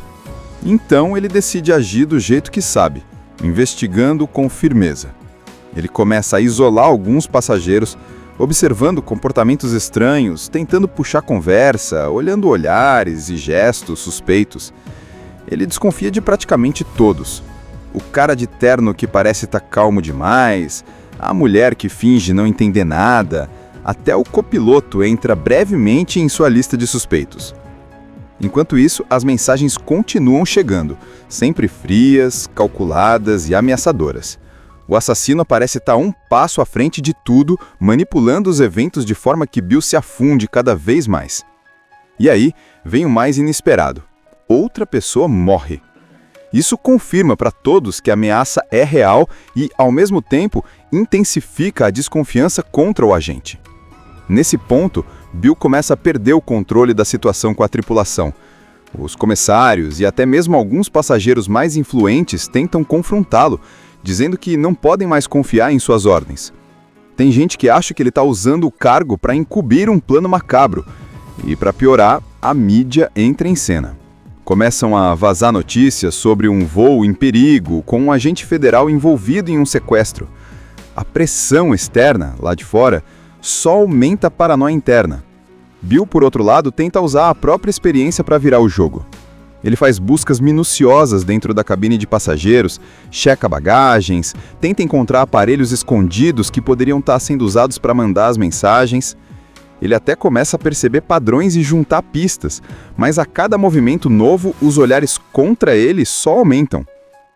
Então ele decide agir do jeito que sabe, investigando com firmeza. Ele começa a isolar alguns passageiros, observando comportamentos estranhos, tentando puxar conversa, olhando olhares e gestos suspeitos. Ele desconfia de praticamente todos. O cara de terno que parece estar calmo demais, a mulher que finge não entender nada, até o copiloto entra brevemente em sua lista de suspeitos. Enquanto isso, as mensagens continuam chegando, sempre frias, calculadas e ameaçadoras. O assassino parece estar um passo à frente de tudo, manipulando os eventos de forma que Bill se afunde cada vez mais. E aí, vem o mais inesperado. Outra pessoa morre. Isso confirma para todos que a ameaça é real e, ao mesmo tempo, intensifica a desconfiança contra o agente. Nesse ponto, Bill começa a perder o controle da situação com a tripulação. Os comissários e até mesmo alguns passageiros mais influentes tentam confrontá-lo, dizendo que não podem mais confiar em suas ordens. Tem gente que acha que ele está usando o cargo para encobrir um plano macabro. E, para piorar, a mídia entra em cena. Começam a vazar notícias sobre um voo em perigo com um agente federal envolvido em um sequestro. A pressão externa, lá de fora, só aumenta a paranoia interna. Bill, por outro lado, tenta usar a própria experiência para virar o jogo. Ele faz buscas minuciosas dentro da cabine de passageiros, checa bagagens, tenta encontrar aparelhos escondidos que poderiam estar sendo usados para mandar as mensagens. Ele até começa a perceber padrões e juntar pistas, mas a cada movimento novo, os olhares contra ele só aumentam.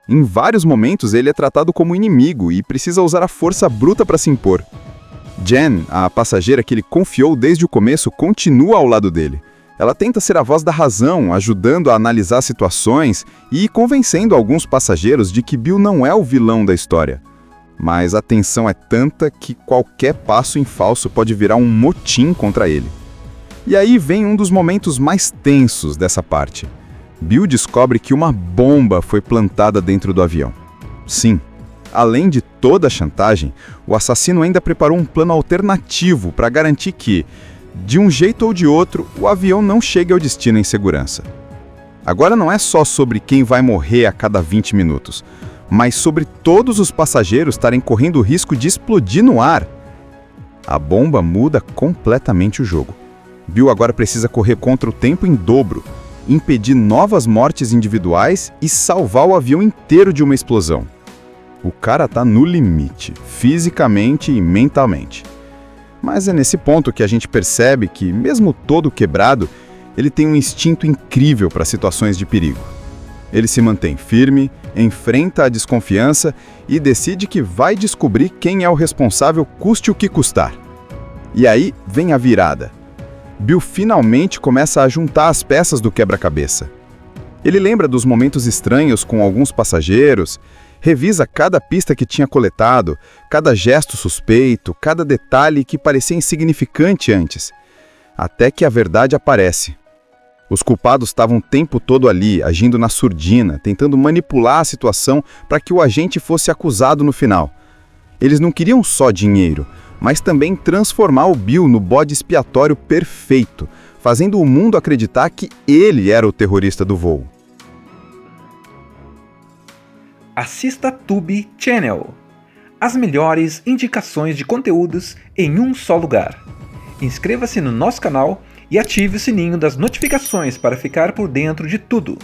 Em vários momentos, ele é tratado como inimigo e precisa usar a força bruta para se impor. Jen, a passageira que ele confiou desde o começo, continua ao lado dele. Ela tenta ser a voz da razão, ajudando a analisar situações e convencendo alguns passageiros de que Bill não é o vilão da história. Mas a tensão é tanta que qualquer passo em falso pode virar um motim contra ele. E aí vem um dos momentos mais tensos dessa parte. Bill descobre que uma bomba foi plantada dentro do avião. Sim, além de toda a chantagem, o assassino ainda preparou um plano alternativo para garantir que, De um jeito ou de outro, o avião não chega ao destino em segurança. Agora não é só sobre quem vai morrer a cada 20 minutos, mas sobre todos os passageiros estarem correndo o risco de explodir no ar. A bomba muda completamente o jogo. Bill agora precisa correr contra o tempo em dobro, impedir novas mortes individuais e salvar o avião inteiro de uma explosão. O cara tá no limite, fisicamente e mentalmente. Mas é nesse ponto que a gente percebe que, mesmo todo quebrado, ele tem um instinto incrível para situações de perigo. Ele se mantém firme, enfrenta a desconfiança e decide que vai descobrir quem é o responsável, custe o que custar. E aí vem a virada. Bill finalmente começa a juntar as peças do quebra-cabeça. Ele lembra dos momentos estranhos com alguns passageiros, revisa cada pista que tinha coletado, cada gesto suspeito, cada detalhe que parecia insignificante antes, até que a verdade aparece. Os culpados estavam o tempo todo ali, agindo na surdina, tentando manipular a situação para que o agente fosse acusado no final. Eles não queriam só dinheiro, mas também transformar o Bill no bode expiatório perfeito, fazendo o mundo acreditar que ele era o terrorista do voo. Assista Tube Channel. As melhores indicações de conteúdos em um só lugar. Inscreva-se no nosso canal e ative o sininho das notificações para ficar por dentro de tudo.